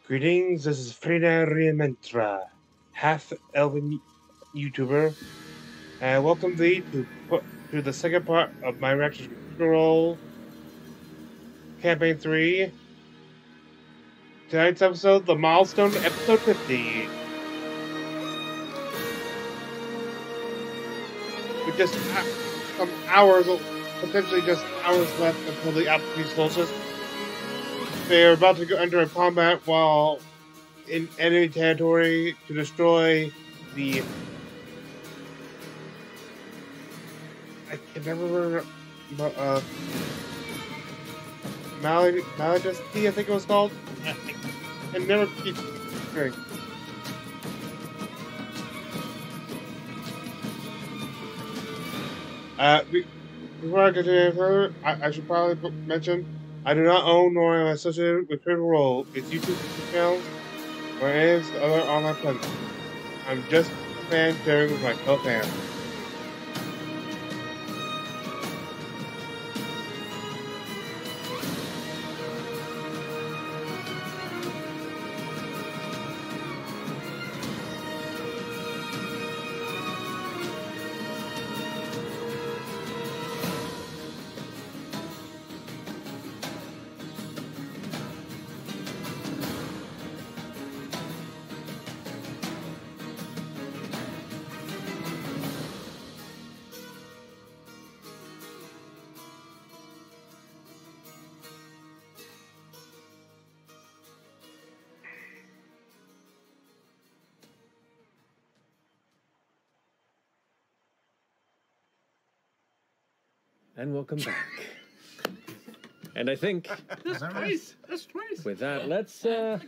Greetings, this is Frida Riamentra, half-elven YouTuber, and welcome thee to the second part of my reaction to Critical Role Campaign 3. Tonight's episode, the milestone, episode 50. With just some hours, potentially just hours left until the Alpine solstice. They are about to go enter a combat while in enemy territory to destroy the... I can never remember... Majesty, I think it was called? I never keep hearing. Before I continue further, I should probably mention I do not own nor am associated with Critical Role, its YouTube channel, or any of its other online presence. I'm just a fan sharing with my co-fans. And welcome back. And I think That's twice. That's twice. with that, let's go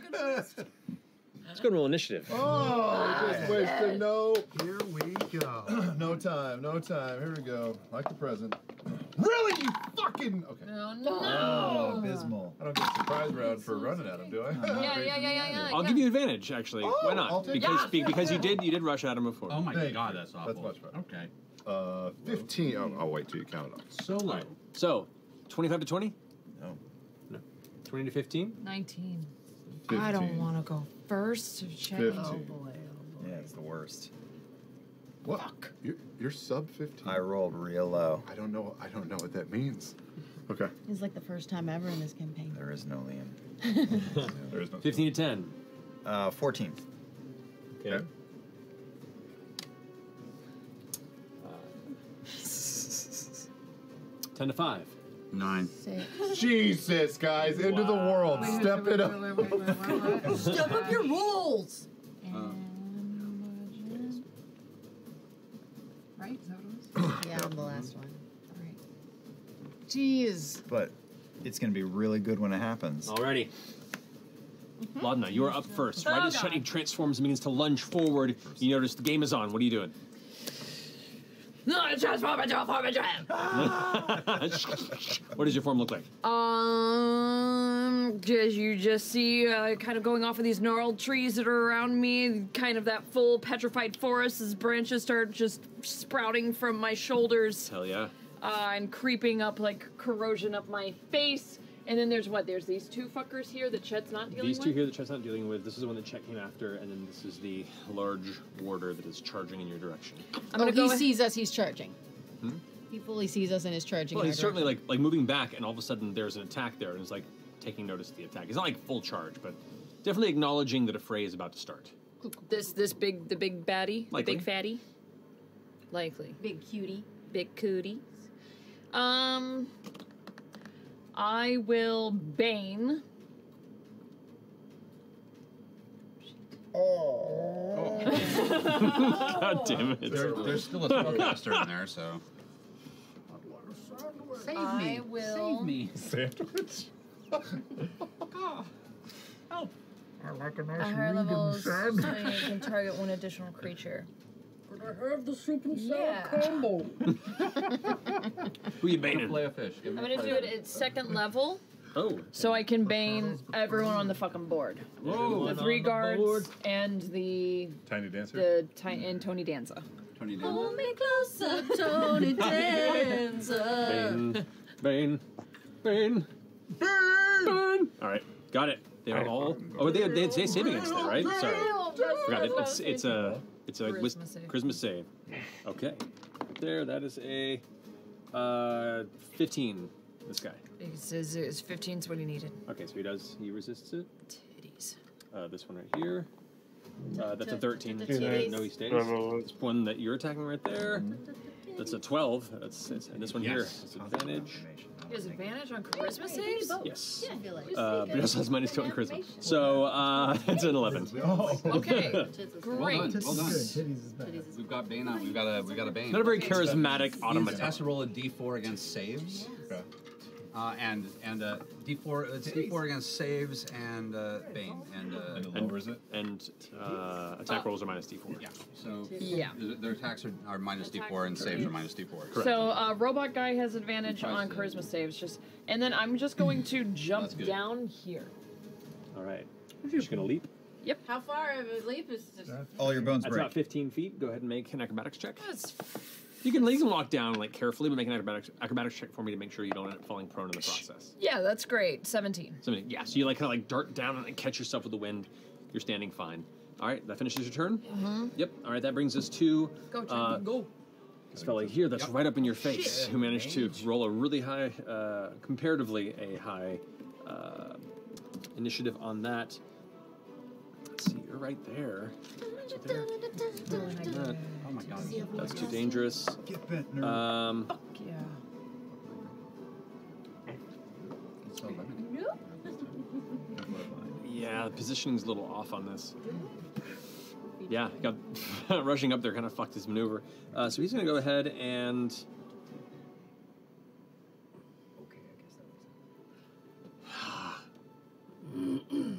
to roll initiative. Oh, just wasted no. Here we go. No time, no time. Here we go. Like the present. Really? You fucking. Okay. Oh, abysmal. I don't get a surprise round for running at him, do I? Yeah. I'll give you advantage, actually. Oh, Why not? I'll take Because you did rush at him before. Oh my Thank god, you. that's awful. That's much better. Okay. 15. Oh, I'll wait till you count it up. So low. So, 25 to 20? No. 20 to 15? 19. 15. I don't want to go first. Check 15. Oh boy. Yeah, it's the worst. What? You're sub 15. I rolled real low. I don't know what that means. Okay. It's like the first time ever in this campaign. There is no Liam. There is no 15 to 10. 14. Okay. 10 to 5. 9. 6. Jesus, guys, into the world. Step it up. Wait. Step up your rolls! And right? Is that what it was? Yeah, I'm the last one. All right. Jeez. But it's going to be really good when it happens. Alrighty. Laudna, you are up first. Right as Shutting transforms and begins to lunge forward, you notice the game is on. What are you doing? No, transform into a form of dream. What does your form look like? You just see kind of going off of these gnarled trees that are around me, kind of that full petrified forest as branches start just sprouting from my shoulders. Hell yeah. And creeping up like corrosion up my face. And then there's what? There's these two fuckers here that Chet's not dealing with? These two here that Chet's not dealing with. This is the one that Chet came after, and then this is the large warder that is charging in your direction. He sees us, he's charging. Hmm? He fully sees us and is charging. Well, in he's our certainly direction. like moving back, and all of a sudden there's an attack there, and it's like taking notice of the attack. It's not like full charge, but definitely acknowledging that a fray is about to start. the big baddie? Likely. The big fatty? Likely. Big cutie. Big cooties. I will Bane. God damn it. There's still a spellcaster in there, so. Save me. I will- Save me. Sandwich? Help. I like a At nice higher vegan levels, sandwich. you can target one additional creature. Could I have the soup and salad Yeah. combo? Who you Give me a baiting? fillet of fish. Give me I'm a gonna do fillet. it at second level, Oh. so I can Bane everyone on the fucking board. Whoa. The 3 guards and the Tiny dancer? and Tony Danza. Tony Danza. Hold me closer, Tony Danza. Bane. Bane. Bane. Bane. All right. Got it. They are all. Oh, they say save against it, right? Sorry, forgot it. It's a charisma save. Okay, there. That is a 15. This guy. It says it's 15's what he needed. Okay, so he resists it. Titties. This one right here. That's a 13. titties. No, he stays. This one that you're attacking right there. That's a 12. And this one here. It's advantage. He has advantage on charisma saves? Yes. Yeah, I feel like. But he also has -2 on charisma. So it's an 11. Okay. Well Great. done. Well done. Titties is bad. We've got Bane on. We've got a Bane. Not a very charismatic He automaton. has to roll a D4 against saves. Okay. And D4. It's D4 against saves and Bane And it lowers it. And attack rolls are -D4. yeah. So Yeah. their attacks are -D4 and saves are -D4. So, robot guy has advantage on charisma saves. And then I'm just going to jump That's good. down here. All right. You're just going to leap. How far of a leap is just... All your bones That's break. about 15 feet. Go ahead and make an acrobatics check. That's You can walk down like carefully, but make an acrobatics check for me to make sure you don't end up falling prone in the process. yeah, that's great. 17. So you like kind of like dart down and catch yourself with the wind. You're standing fine. All right, that finishes your turn. Yep. All right, that brings us to Go, Chucky, go. this fella here. That's right up in your face. Who managed to roll a really high, comparatively a high initiative on that. Let's see, you're right there. Right there. Oh my god. That's too dangerous. Get bent, nerd. Yeah. It's so limited. Yeah, the positioning's a little off on this. Yeah, got rushing up there kind of fucked his maneuver. So he's going to go ahead and... Okay, I guess that was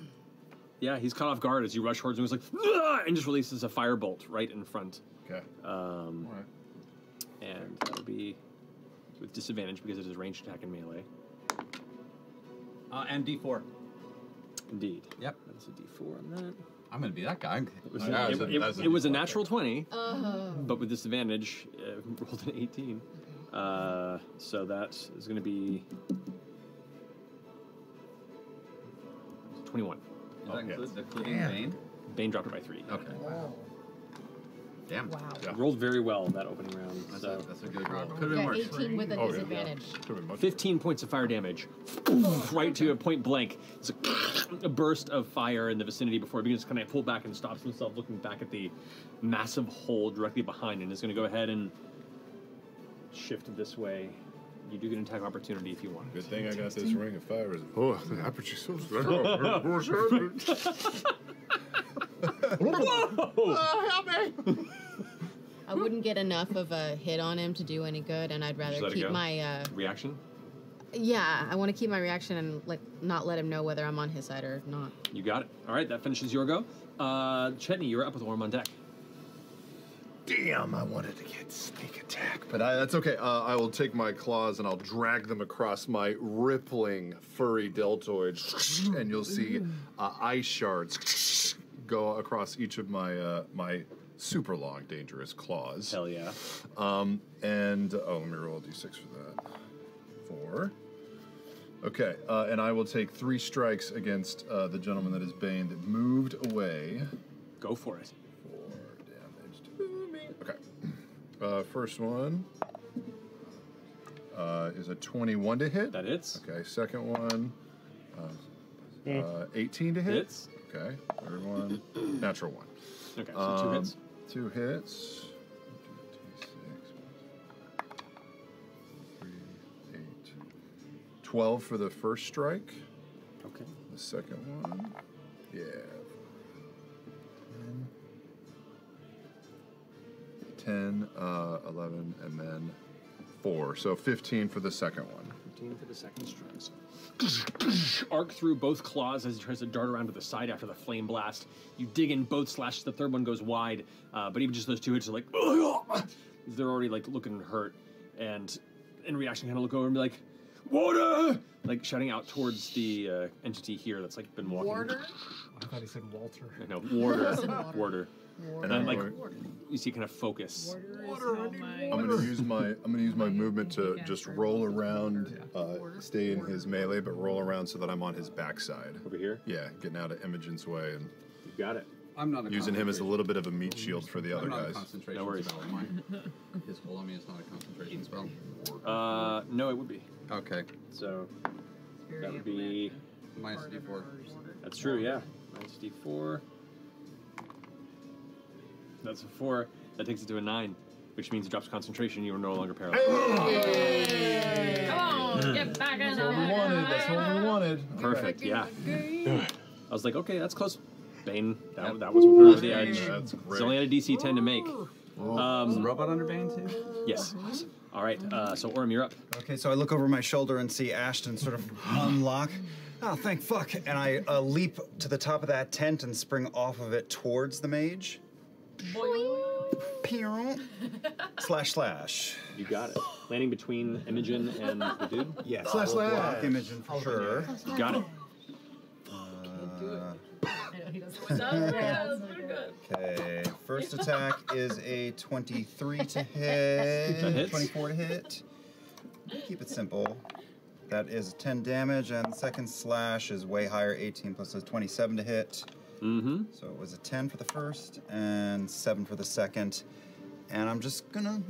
Yeah, he's caught off guard as you rush towards him. He's like, "Ah!" and just releases a firebolt right in front. Okay. All right. And that'll be with disadvantage because it is ranged attack and melee. And D4. Indeed. Yep. That's a D4 on that. I'm gonna be that guy. It was a natural 20, but with disadvantage, rolled an 18. So that is going to be 21. Does that include the Damn. Bane? Bane dropped it by 3. Okay. Damn. Wow. Yeah. Rolled very well that opening round. That's So a good roll. Could have been Yeah, worse. 18 with a Oh, yeah, disadvantage. yeah. Could've been much 15 points of fire damage. Right to a point blank. It's a burst of fire in the vicinity before it begins to kind of pull back and stops himself looking back at the massive hole directly behind and is going to go ahead and shift this way. You do get an attack opportunity if you want. Good thing I got this ring of fire. Oh, the aperture so I wouldn't get enough of a hit on him to do any good, and I'd Just rather let it keep go? my Reaction? yeah. I want to keep my reaction and not let him know whether I'm on his side or not. You got it. All right, that finishes your go. Chetney, you're up with Orm on deck. Damn, I wanted to get sneak attack, but that's okay. I will take my claws and I'll drag them across my rippling furry deltoid, and you'll see ice shards go across each of my my super long, dangerous claws. Hell yeah. And let me roll a d6 for that. 4. Okay, and I will take 3 strikes against the gentleman that is Bane that moved away. Go for it. 4 damage to me. Okay. First one is a 21 to hit. That hits. Okay, second one, 18 to hit. Hits. Okay, third one, natural 1. Okay, so 2 hits. 2 hits. 3, 8, 12 for the first strike. Okay. The second one, yeah. 10, 11, and then 4. So 15 for the second one. 15 for the second strike. Arc through both claws as he tries to dart around to the side after the flame blast. You dig in both slashes. The third one goes wide, but even just those 2 hits are like, they're already like looking hurt, and in reaction, kind of look over and be like, water! Like shouting out towards the entity here that's like been walking. Warder? I thought he said Walter. No, warder. Warder. And And I'm like going- you see, kind of focus. I'm gonna use my movement to just roll around, stay in his melee, but roll around so that I'm on his backside. Over here? Yeah, getting out of Imogen's way and You got it. I'm not a using him as a little bit of a meat shield for the other I'm not a guys. concentration No worries. spell. His hold on me is not a concentration spell. No, it would be. Okay. So that would be. Minus D4. That's true, yeah. Minus D4. That's a 4. That takes it to a 9, which means it drops concentration. You are no longer paralyzed. Come on, get back in That's what we wanted. That's what we wanted. Perfect, yeah. I was like, okay, that's close. Bane, that was what put her over the edge. That's It's great. only had a DC 10 to make. Is the robot under Bane too? Yes. All right, so Orm, you're up. Okay, so I look over my shoulder and see Ashton sort of unlock. Oh, thank fuck. And I leap to the top of that tent and spring off of it towards the mage. Pew. / You got it. Landing between Imogen and the dude. Yes. Slash. Block Imogen for sure. You got it. Okay, first attack is a 23 to hit. That hits. 24 to hit. Keep it simple. That is 10 damage, and second slash is way higher, 18 plus 27 to hit. Mm-hmm. So it was a 10 for the first and 7 for the second. And I'm just gonna.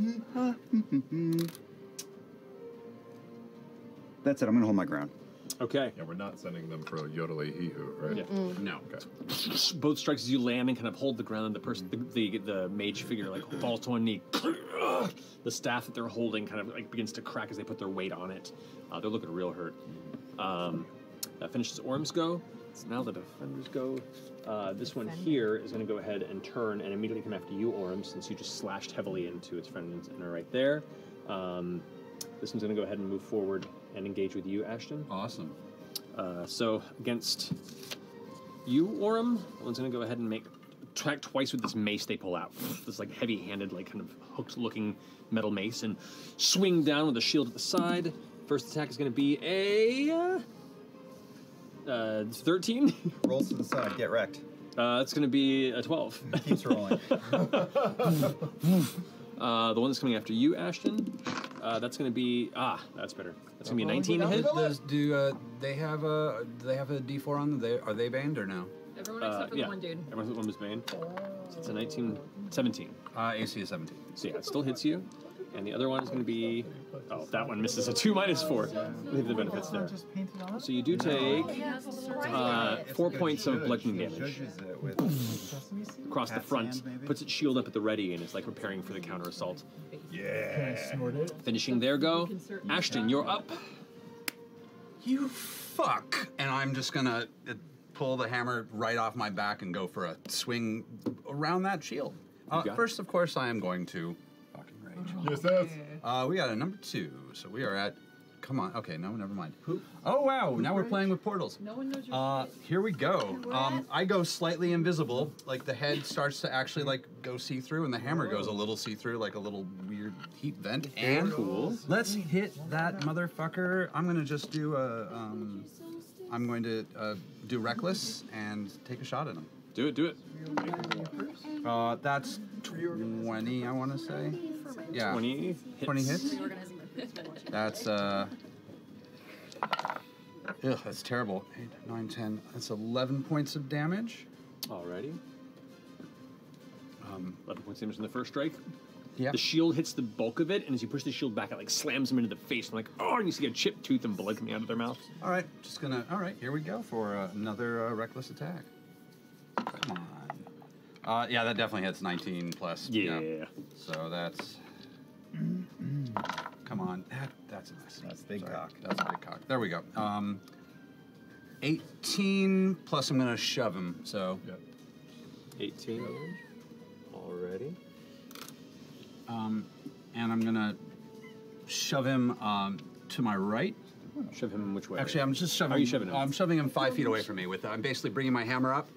That's it. I'm gonna hold my ground. Okay. Yeah, we're not sending them for Yodeli Hihu, right? Yeah. No. Okay. Both strikes as you land and kind of hold the ground, and the person, the mage figure, like falls to one knee. The staff that they're holding kind of like begins to crack as they put their weight on it. They're looking real hurt. That finishes Orm's go. It's now the defender's go. This one here is going to go ahead and turn and immediately come after you, Orm, since you just slashed heavily into its friend and right there. This one's going to go ahead and move forward and engage with you, Ashton. Awesome. So against you, Orm, that one's going to go ahead and track twice with this mace they pull out. This like heavy-handed, like kind of hooked-looking metal mace, and swing down with a shield at the side. First attack is going to be a 13. Rolls to the side, get wrecked. It's going to be a 12. Keeps rolling. The one that's coming after you, Ashton, that's going to be that's better. That's going to be a 19 to hit. Do they have a D4 on them? Are they banned or no? Everyone except for the one dude. Everyone one was banned. So it's a 17. AC is 17. So yeah, it still hits you. And the other one is going to be... Oh, that one misses a 2 minus 4. Leave the benefits there. So you do take 4 points of bludgeoning damage across the front. Puts its shield up at the ready and is like preparing for the counter assault. Can I snort it? Finishing their go. Ashton, you're up. You fuck! And I'm just gonna pull the hammer right off my back and go for a swing around that shield. First, of course, I am going to fucking rage. Yes, that's. We got a number 2, so we are at. Come on. Okay, no, never mind. Oh wow! Now we're playing with portals. No one knows your Here we go. I go slightly invisible, like the head starts to actually like go see-through, and the hammer goes a little see-through, like a little weird heat vent. And cool. Let's hit that motherfucker. I'm gonna just do a. I'm going to do reckless and take a shot at him. Do it. That's 20, I want to say. Yeah. 20 hits. 20 hits. That's that's terrible. 8, 9, 10. That's 11 points of damage. Alrighty. 11 points of damage in the first strike. Yeah. The shield hits the bulk of it, and as you push the shield back, it like slams them into the face. And like, oh, and you see a chipped tooth and blood coming out of their mouth. All right, all right, here we go for another reckless attack. Come on. Yeah, that definitely hits 19 plus. Yeah. So that's. Come on. That's a nice. That's big cock. That's a big cock. There we go. 18 plus I'm going to shove him, so. Yep. 18 already. And I'm going to shove him to my right. Shove him which way? Actually, I'm just shoving. How are you shoving him? I'm shoving him 5 feet away from me. I'm basically bringing my hammer up,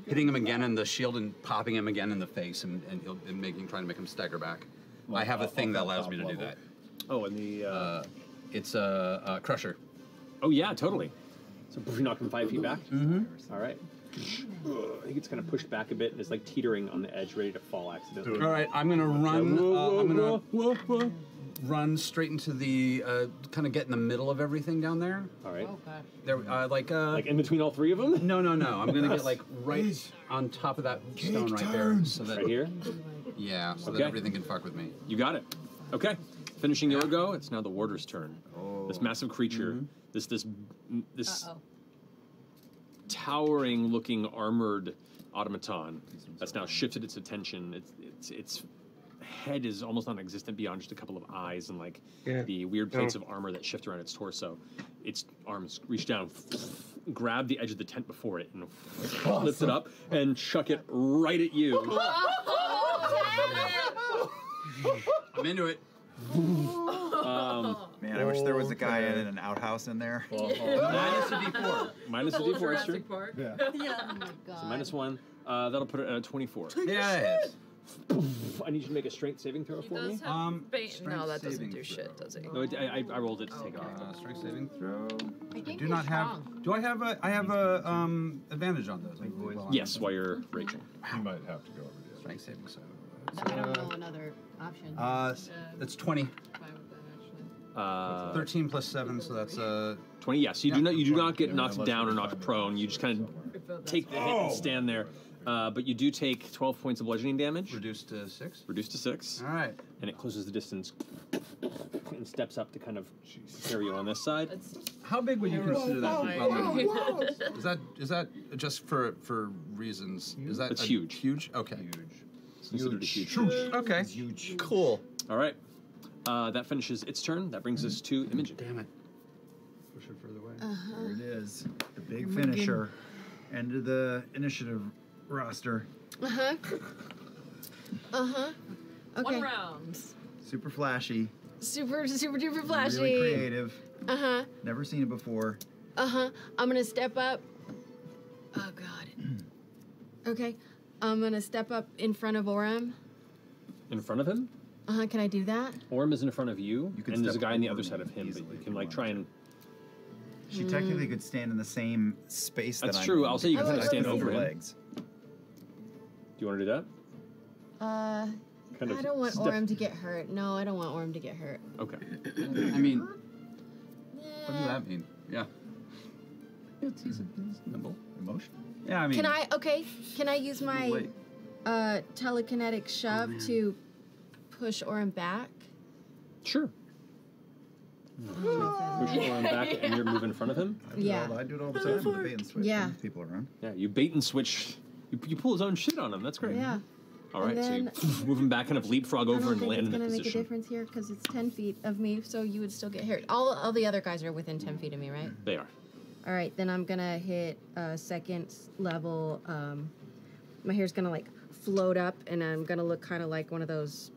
hitting him again in the shield, and popping him again in the face, and trying to make him stagger back. I have a thing that allows me to do that. Oh, and the It's a crusher. Oh yeah, totally. So you knock him 5 feet back. Mm-hmm. All right. He gets kind of pushed back a bit and is like teetering on the edge, ready to fall accidentally. All right, I'm gonna run. I'm gonna run straight into the kind of get in the middle of everything down there. All right. Oh god. There, like in between all 3 of them. No. I'm gonna get like right on top of that stone right there, so that Right here. Yeah, so that Okay. everything can fuck with me. You got it. Okay. Finishing your go. It's now the warder's turn. This massive creature. This towering-looking armored automaton that's now shifted its attention. Its head is almost non-existent beyond just a couple of eyes and like the weird plates of armor that shift around its torso. Its arms reach down, grab the edge of the tent before it, and lift it up and chuck it right at you. I'm into it. Man, I wish there was a guy in an outhouse in there. Minus a D4. Minus a D4, it's true. Yeah. Oh my god. So -1. That'll put it at a 24. Yeah, it is. I need you to make a strength saving throw for me. No, that doesn't saving do throw. shit, does it? No, I rolled it to take it off. Strength saving throw. I think Do not have. Do I have a? I have a advantage on those. Yes, while you're raging. You might have to go over the Strength saving. So. I don't know another option. That's 20. Fine with that, actually. 13 plus 7, so that's 20. Yes, you do not get knocked down or knocked prone. You just kind of take the hit and stand there. But you do take 12 points of bludgeoning damage. reduced to 6. Reduced to 6. All right. And it closes the distance and steps up to kind of carry you on this side. How big would you consider that? Is that just for reasons? Is that It's huge. Huge. Okay. It's considered a huge. Okay. Huge. Cool. All right. That finishes its turn. That brings us to Imogen. Damn it. Push it further away. There it is. The big finisher. End of the initiative roster. Okay. One round. Super flashy. Super duper flashy. Really creative. Never seen it before. I'm gonna step up. Oh god. Okay. I'm gonna step up in front of Orem. In front of him? Can I do that? Orem is in front of you, You can and there's a step guy on the over other me side of him, but easily you if can you like want try to. and... She technically could stand in the same space That's that true. I'm I'll say you can kind of stand with over her him. legs. Do you want to do that? Kind of I don't want step- Orem to get hurt. No, I don't want Orem to get hurt. Okay. I mean, what does that mean? Yeah. He's nimble. Emotion. Yeah, I mean. Can I use my Wait. telekinetic shove to push Orem back? Sure. Push Orem back and you're moving in front of him? Yeah. I do it all the time with the bait and switch. Yeah. When people around. Yeah, you bait and switch. You pull his own shit on him. That's great. Yeah. All right, And so you move him back, kind of leapfrog I over don't and think land it's in a gonna make a position. difference here because it's 10 feet of me, so you would still get hurt. All the other guys are within 10 feet of me, right? They are. All right, then I'm gonna hit second level. My hair's gonna like float up, and I'm gonna look kind of like one of those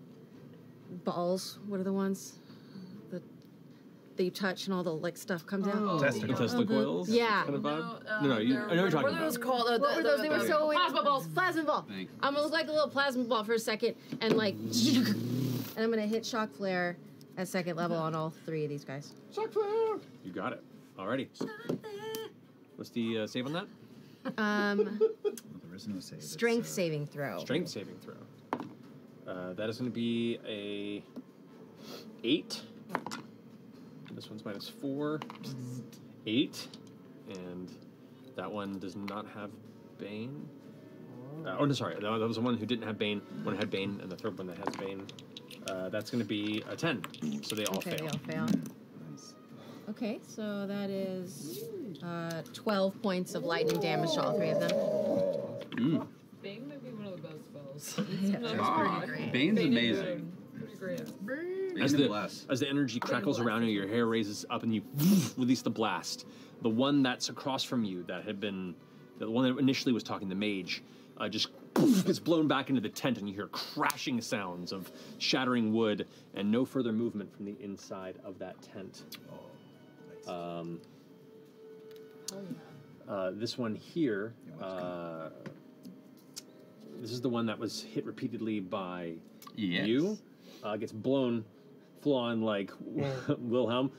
balls. What are the ones that you touch and all the like stuff comes out? Testicles. Testicle coils? Yeah. Kind of vibe? No, I know what you're talking What are those about. called? What were those? They were so plasma balls. Plasma ball. Thank you. I'm gonna look like a little plasma ball for a second, and like, and I'm gonna hit shock flare at second level on all 3 of these guys. You got it. Alrighty. What's the save on that? There is no save. It's, Strength saving throw. Strength saving throw. That is going to be a 8. This one's -4. 8. And that one does not have Bane. Oh, no, sorry. That was the one who didn't have Bane. One had Bane, and the third one that has Bane. That's going to be a 10. So they all Okay, fail. they all fail. Okay, so that is 12 points of lightning damage to all 3 of them. Bane might be one of the best spells. Bane's amazing. Pretty great. As the energy crackles around you, your hair raises up and you release the blast. The one that's across from you that had been, the one that initially was talking, the mage, just gets blown back into the tent and you hear crashing sounds of shattering wood and no further movement from the inside of that tent. This one here, this is the one that was hit repeatedly by you. Gets blown full on like Wilhelm.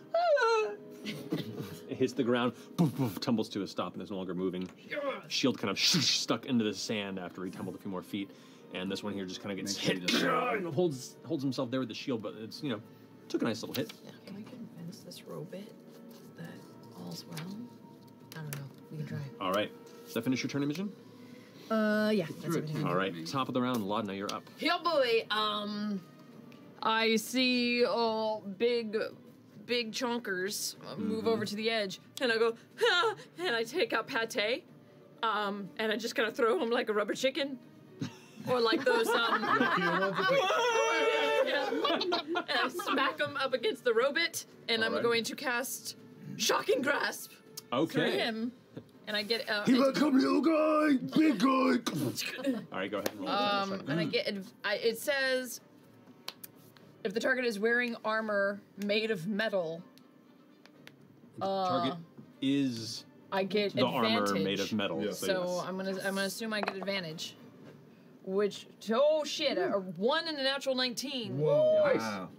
It hits the ground, poof, poof, tumbles to a stop, and is no longer moving. Shield kind of stuck into the sand after he tumbled a few more feet, and this one here just kind of gets hit and holds himself there with the shield, but it's took a nice little hit. Yeah, can I convince this robot that all's well? I don't know. We can try. All right. Does that finish your turn, Imogen? Yeah, that's everything. All right. Top of the round, Laudna, you're up. Yeah, boy. I see big chonkers move over to the edge, and I go, ha! And I take out pate, and I just kind of throw him like a rubber chicken, or like those and I smack him up against the robot, and I'm going to cast Shocking Grasp. Okay. For him. And I get Here I come, little guy, big guy. All right, go ahead and roll. and I get it says if the target is wearing armor made of metal, Target is I get the advantage. armor made of metal. Yeah. So yes. I'm gonna assume I get advantage. Which a 1 and a natural 19. Whoa. Nice. Wow.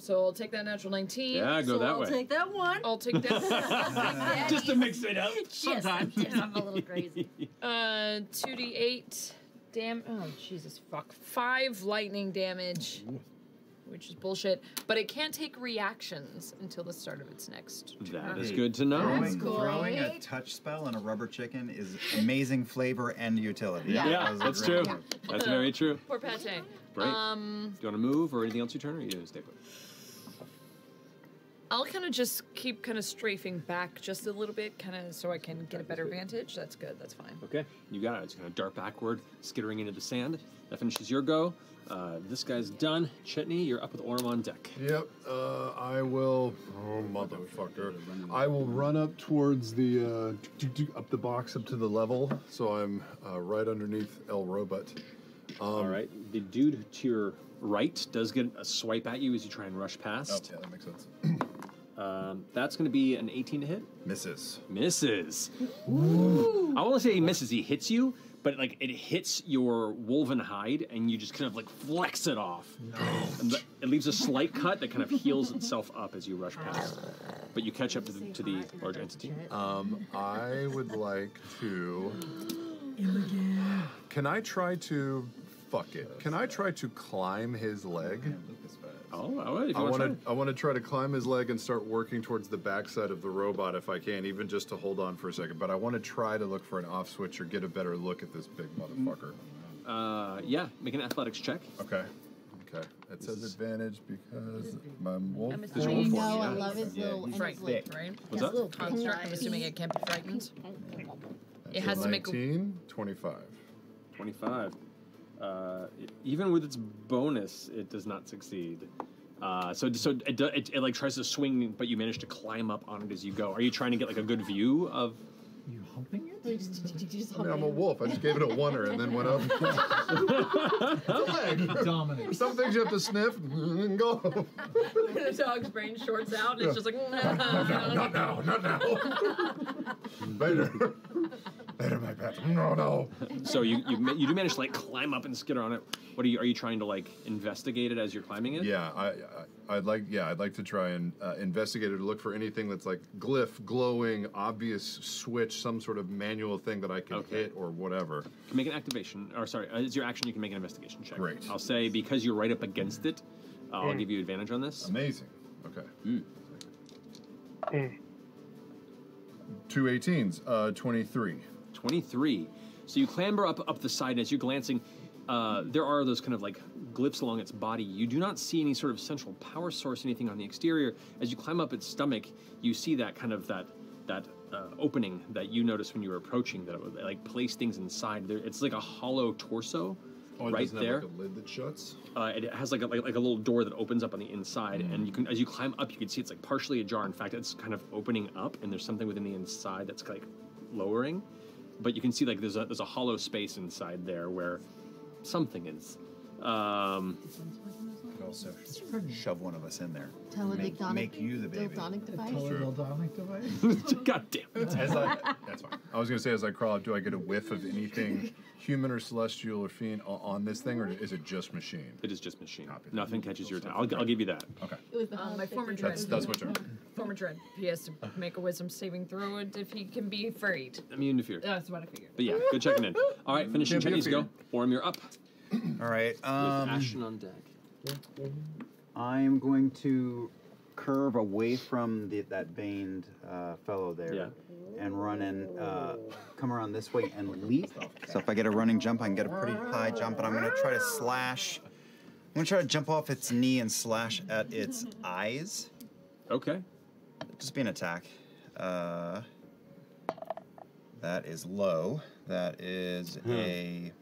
So I'll take that natural 19. Yeah, go that I'll way. take that one. I'll take that. Just to mix it up. Sometimes. I'm a little crazy. 2d8. Oh, Jesus fuck. 5 lightning damage. Which is bullshit. But it can't take reactions until the start of its next turn. That is good to know. Throwing a touch spell on a rubber chicken is amazing flavor and utility. Yeah, was that's really true. good. That's very true. Poor Pate. Great. Do you want to move or anything else your turn, or you stay put? I'll kind of just keep kind of strafing back just a little bit, kind of so I can get a better vantage. That's good. That's fine. Okay, you got it. It's going to dart backward, skittering into the sand. That finishes your go. This guy's done. Chetney, you're up with Orm on deck. Yep, I will. Oh, motherfucker! I will run up towards the up the box up to the level, so I'm right underneath El Robot. All right, the dude to your right does get a swipe at you as you try and rush past. Oh, yeah, that makes sense. That's going to be an 18 to hit. Misses. Misses. Ooh. I won't say he misses. He hits you, but like it hits your woven hide, and you just kind of like flex it off. And it leaves a slight cut that kind of heals itself up as you rush past. But you catch up to the large entity. I would like to. Can I try to? Fuck it. Can I try to climb his leg? Oh, all right. If you I want to try to climb his leg and start working towards the backside of the robot if I can, even just to hold on for a second. But I want to try to look for an off switch or get a better look at this big motherfucker. Yeah, make an athletics check. Okay. Okay. It says advantage because my wolf. I'm is assuming wolf. I love his little. and his frightened, right? What's that? little Construct. I'm assuming it can't be frightened. It That's has a to make a 19, 25. 25. Even with its bonus, it does not succeed. So it like tries to swing, but you manage to climb up on it as you go. Are you trying to get like a good view of? You humping it? I mean, I'm a wolf. I just gave it a oneer and then went up. It's a leg. Dominant. Some things you have to sniff and go. The dog's brain shorts out. It's just like Not now. Later. Later, my pet. No. So you do manage to like climb up and skitter on it. What are you trying to like investigate it as you're climbing it? Yeah, I'd like to try and investigate it to look for anything that's like glyph, glowing, obvious switch, some sort of manual thing that I can hit or whatever. You can make an activation, or sorry, as your action, you can make an investigation check. Great. I'll say because you're right up against it, I'll give you advantage on this. Amazing. Okay. 2 18s, 23. 23. So you clamber up the side, and as you're glancing, there are those kind of like glyphs along its body. You do not see any sort of central power source, anything on the exterior. As you climb up its stomach, you see that kind of that opening that you noticed when you were approaching, that it would like place things inside. There, it's like a hollow torso. Oh, it right doesn't there. have like a lid that shuts? It has like a little door that opens up on the inside, and you can, as you climb up, you can see it's like partially ajar. In fact, it's kind of opening up, and there's something within the inside that's like lowering. But you can see like there's a hollow space inside there where something is Could also shove one of us in there. Make you the baby. Dildonic device? Teledildonic device? God damn it. That's fine. I was gonna say, as I crawl up, do I get a whiff of anything human or celestial or fiend on this thing, or is it just machine? It is just machine. Nothing catches your attention. I'll give you that. Okay. My former dread. That's my turn. Former dread. He has to make a wisdom saving throw if he can be afraid. Immune to fear. That's what I figured. But yeah, good checking in. All right, finishing check needs to go. Orm, you're up. All right. With Ashton on deck. I'm going to curve away from that baned fellow there and run and come around this way and leap. So if I get a running jump, I can get a pretty high jump, and I'm going to try to slash. I'm going to try to jump off its knee and slash at its eyes. Okay. Just be an attack. That is low. That is a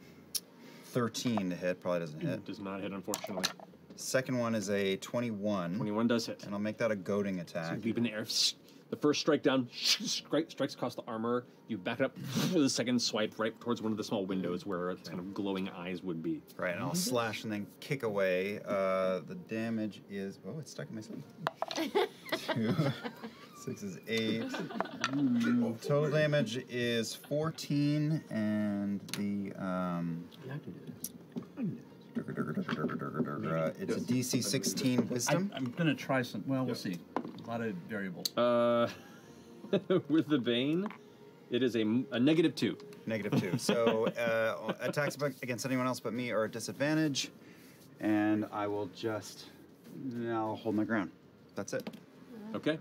13 to hit. Probably doesn't hit. Does not hit, unfortunately. Second one is a 21. 21 does hit. And I'll make that a goading attack. So leap in the air. The first strike down strikes across the armor. You back it up with a second swipe right towards one of the small windows where its kind of glowing eyes would be. Right, and I'll slash and then kick away. The damage is... Oh, it's stuck in my sleeve. 2, 6 is 8. Total damage is 14, and the... it's a DC 16 wisdom. I'm going to try some... Well, we'll see. A lot of variables. With the Bane, it is a -2. -2. So attacks against anyone else but me are at disadvantage, and I will just... I'll hold my ground. That's it. Okay.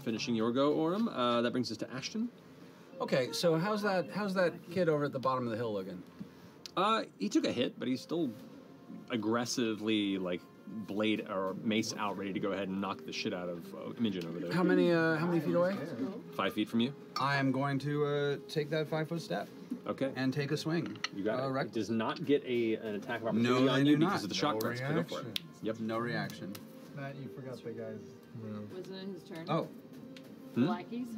Finishing your go, Orem. That brings us to Ashton. Okay, so how's that kid over at the bottom of the hill looking? He took a hit, but he's still aggressively blade or mace out, ready to go ahead and knock the shit out of Imogen over there. How many feet away? 5 feet from you. I am going to take that 5-foot step. Okay. And take a swing. You got it. It does not get an attack of opportunity on you because of the shock thrust. Go for it. Yep. No reaction. Matt, you forgot the guy's move. Wasn't it his turn? Oh. Blackies?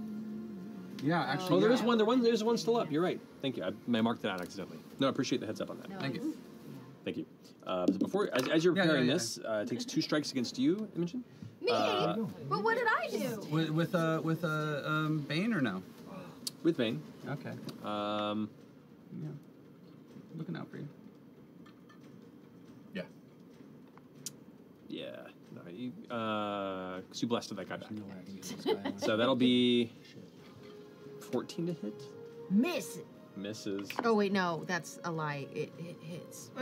Yeah, actually. Oh, there's one still up. You're right. Thank you. I marked it out accidentally. No, I appreciate the heads up on that. No, Thank you. Thank you. So before, as you're preparing this, it takes 2 strikes against you, Imogen. Me? But what did I do? With a Bane or no? With Bane. Okay. Yeah. Looking out for you. Yeah. Yeah. No, you, 'cause you blasted that guy back. So that'll be 14 to hit. Miss. Misses. Oh wait, no, that's a lie. It hits.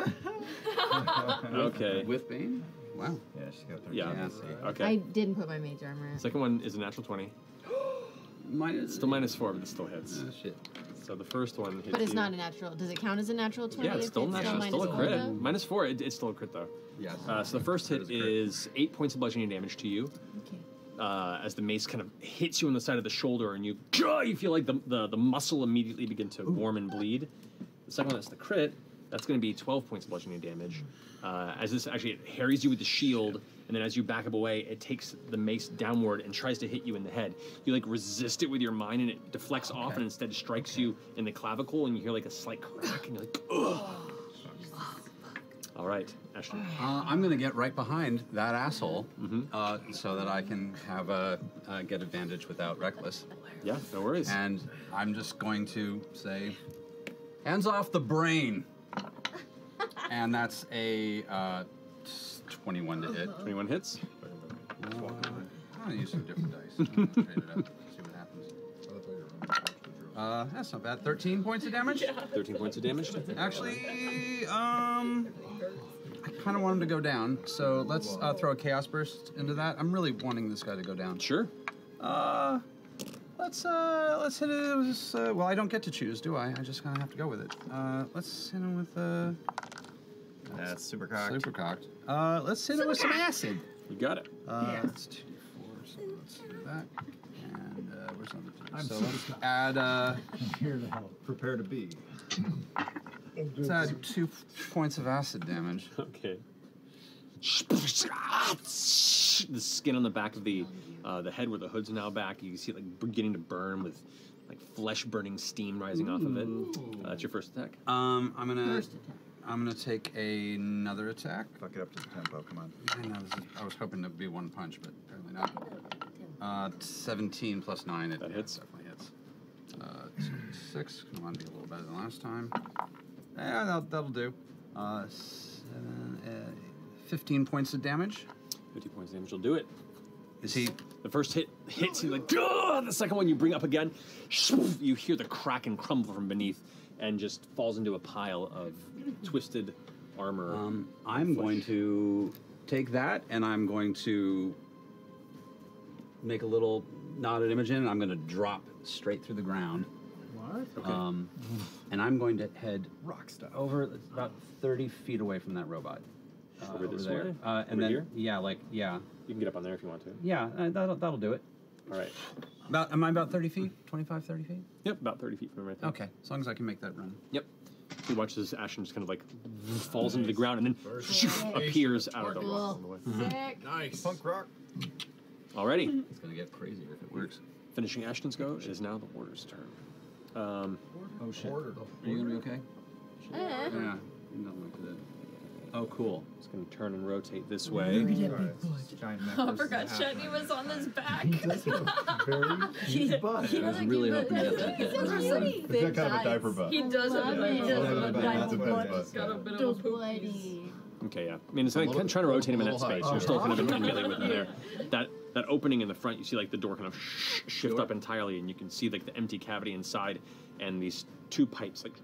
Okay. With Bane? Wow. Yeah, she's got 13. Yeah. Okay. I didn't put my mage armor in. Second one is a natural 20. Still -4, but it still hits. Shit. So the first one hits But it's you. not a natural. Does it count as a natural 20? Yeah, it's still natural. It's still a crit. -4, it's still a crit though. Yes. So the first hit is 8 points of bludgeoning damage to you. Okay. As the mace kind of hits you on the side of the shoulder, and you feel like the muscle immediately begin to warm and bleed. The second one, that's the crit. That's going to be 12 points of bludgeoning damage. As this actually it harries you with the shield, and then as you back up away, it takes the mace downward and tries to hit you in the head. You resist it with your mind, and it deflects off, and instead strikes you in the clavicle, and you hear a slight crack, and you're like, ugh. All right, Ashton. I'm going to get right behind that asshole so that I can have get advantage without reckless. Yeah, no worries. And I'm just going to say, hands off the brain. And that's a 21 to hit. 21 hits. I'm going to use some different dice. Trade it up, see what happens. That's not bad. 13 points of damage? 13 points of damage? Actually, I kind of want him to go down, so let's throw a Chaos Burst into that. I'm really wanting this guy to go down. Sure. Let's hit it. Well, I don't get to choose, do I? I just kind of have to go with it. Let's hit him with That's super cocked. Super cocked. Let's hit it with some acid. You got it. That's 2d4, so let's do that. And where's number 2? I'm So super let's cocked. add I'm here to help. Prepare to be. let's add 2 points of acid damage. Okay. The skin on the back of the head where the hood's now back, you can see it beginning to burn with flesh burning steam rising off of it. That's your first attack. I'm gonna. First attack. I'm gonna take another attack. Fuck it up to the tempo. Come on. I know. I was hoping to be one punch, but apparently not. 17 plus 9. That hits. Definitely hits. 6. Come on, be a little better than last time. Yeah, that'll do. 15 points of damage. 50 points of damage will do it. Is he? The first hit hits you like, Gah! The second one you bring up again, you hear the crack and crumble from beneath, and just falls into a pile of twisted armor. I'm going to take that, and I'm going to make a little nod at Imogen, and I'm going to drop straight through the ground. What? Okay. And I'm going to head Rock stuff. over about 30 feet away from that robot. Over this there. way? And Over then, here? yeah. You can get up on there if you want to. Yeah, that'll do it. All right. Am I about 30 feet? 25, 30 feet? Yep, about 30 feet from right there. Okay, as long as I can make that run. Yep. You watch this Ashton just kind of like falls into the ground and then appears out of the rock on the way. Sick. Nice. Punk rock. Alrighty. It's going to get crazier if it works. Finishing Ashton's go, it is now the Order's turn. Oh, shit. Are you going to be okay? Yeah. Nothing like that. Oh, cool. It's going to turn and rotate this way. I forgot Chetney was on his back. Very huge butt. I was really hoping to get that hit. It's got kind of a diaper butt. He does have a That's a big butt. He's got a bit of a poop. Okay, yeah. I mean, it's kind of trying to rotate him in that space. You're still kind of in melee with him there. That opening in the front, you see like the door kind of shift up entirely, and you can see like the empty cavity inside, and these two pipes like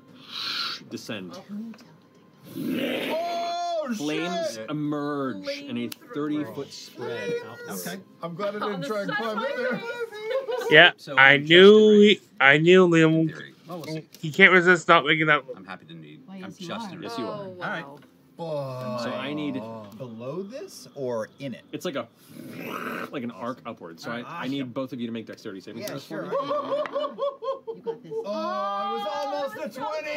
descend. Oh, Flames shit! emerge in a 30-foot spread out. Okay. I'm glad I didn't try and climb in there. Yeah, So I I'm knew just I knew in Liam. theory. Well, we'll see. He can't resist not making that. I'm happy to need. Why, I'm yes, you just are. in Yes, you are. Oh, All right. wow. So I need. Below this or in it? It's like an arc upward. So I need both of you to make dexterity saving throws for me. You got this. Oh, it was almost a 20!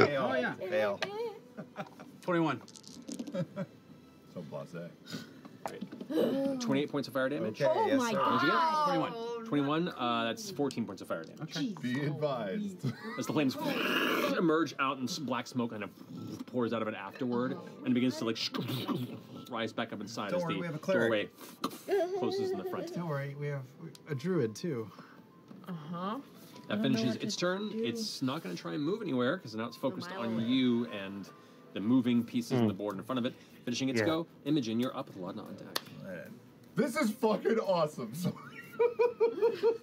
Fail. Oh, yeah. Fail. 21. So blasé. 28 points of fire damage. Okay, Oh yes, my sir. What'd you get? god. 21. That's 14 points of fire damage. Okay. Be advised. As the flames emerge out and black smoke kind of pours out of it afterward, and begins to like rise back up inside Don't as worry, the we have a cleric. doorway closes in the front. Don't worry, we have a druid too. Uh-huh. That finishes its turn. It's not going to try and move anywhere because now it's focused on you and the moving pieces on the board in front of it. Finishing its go. Imogen, you're up with Laudna on deck. This is fucking awesome.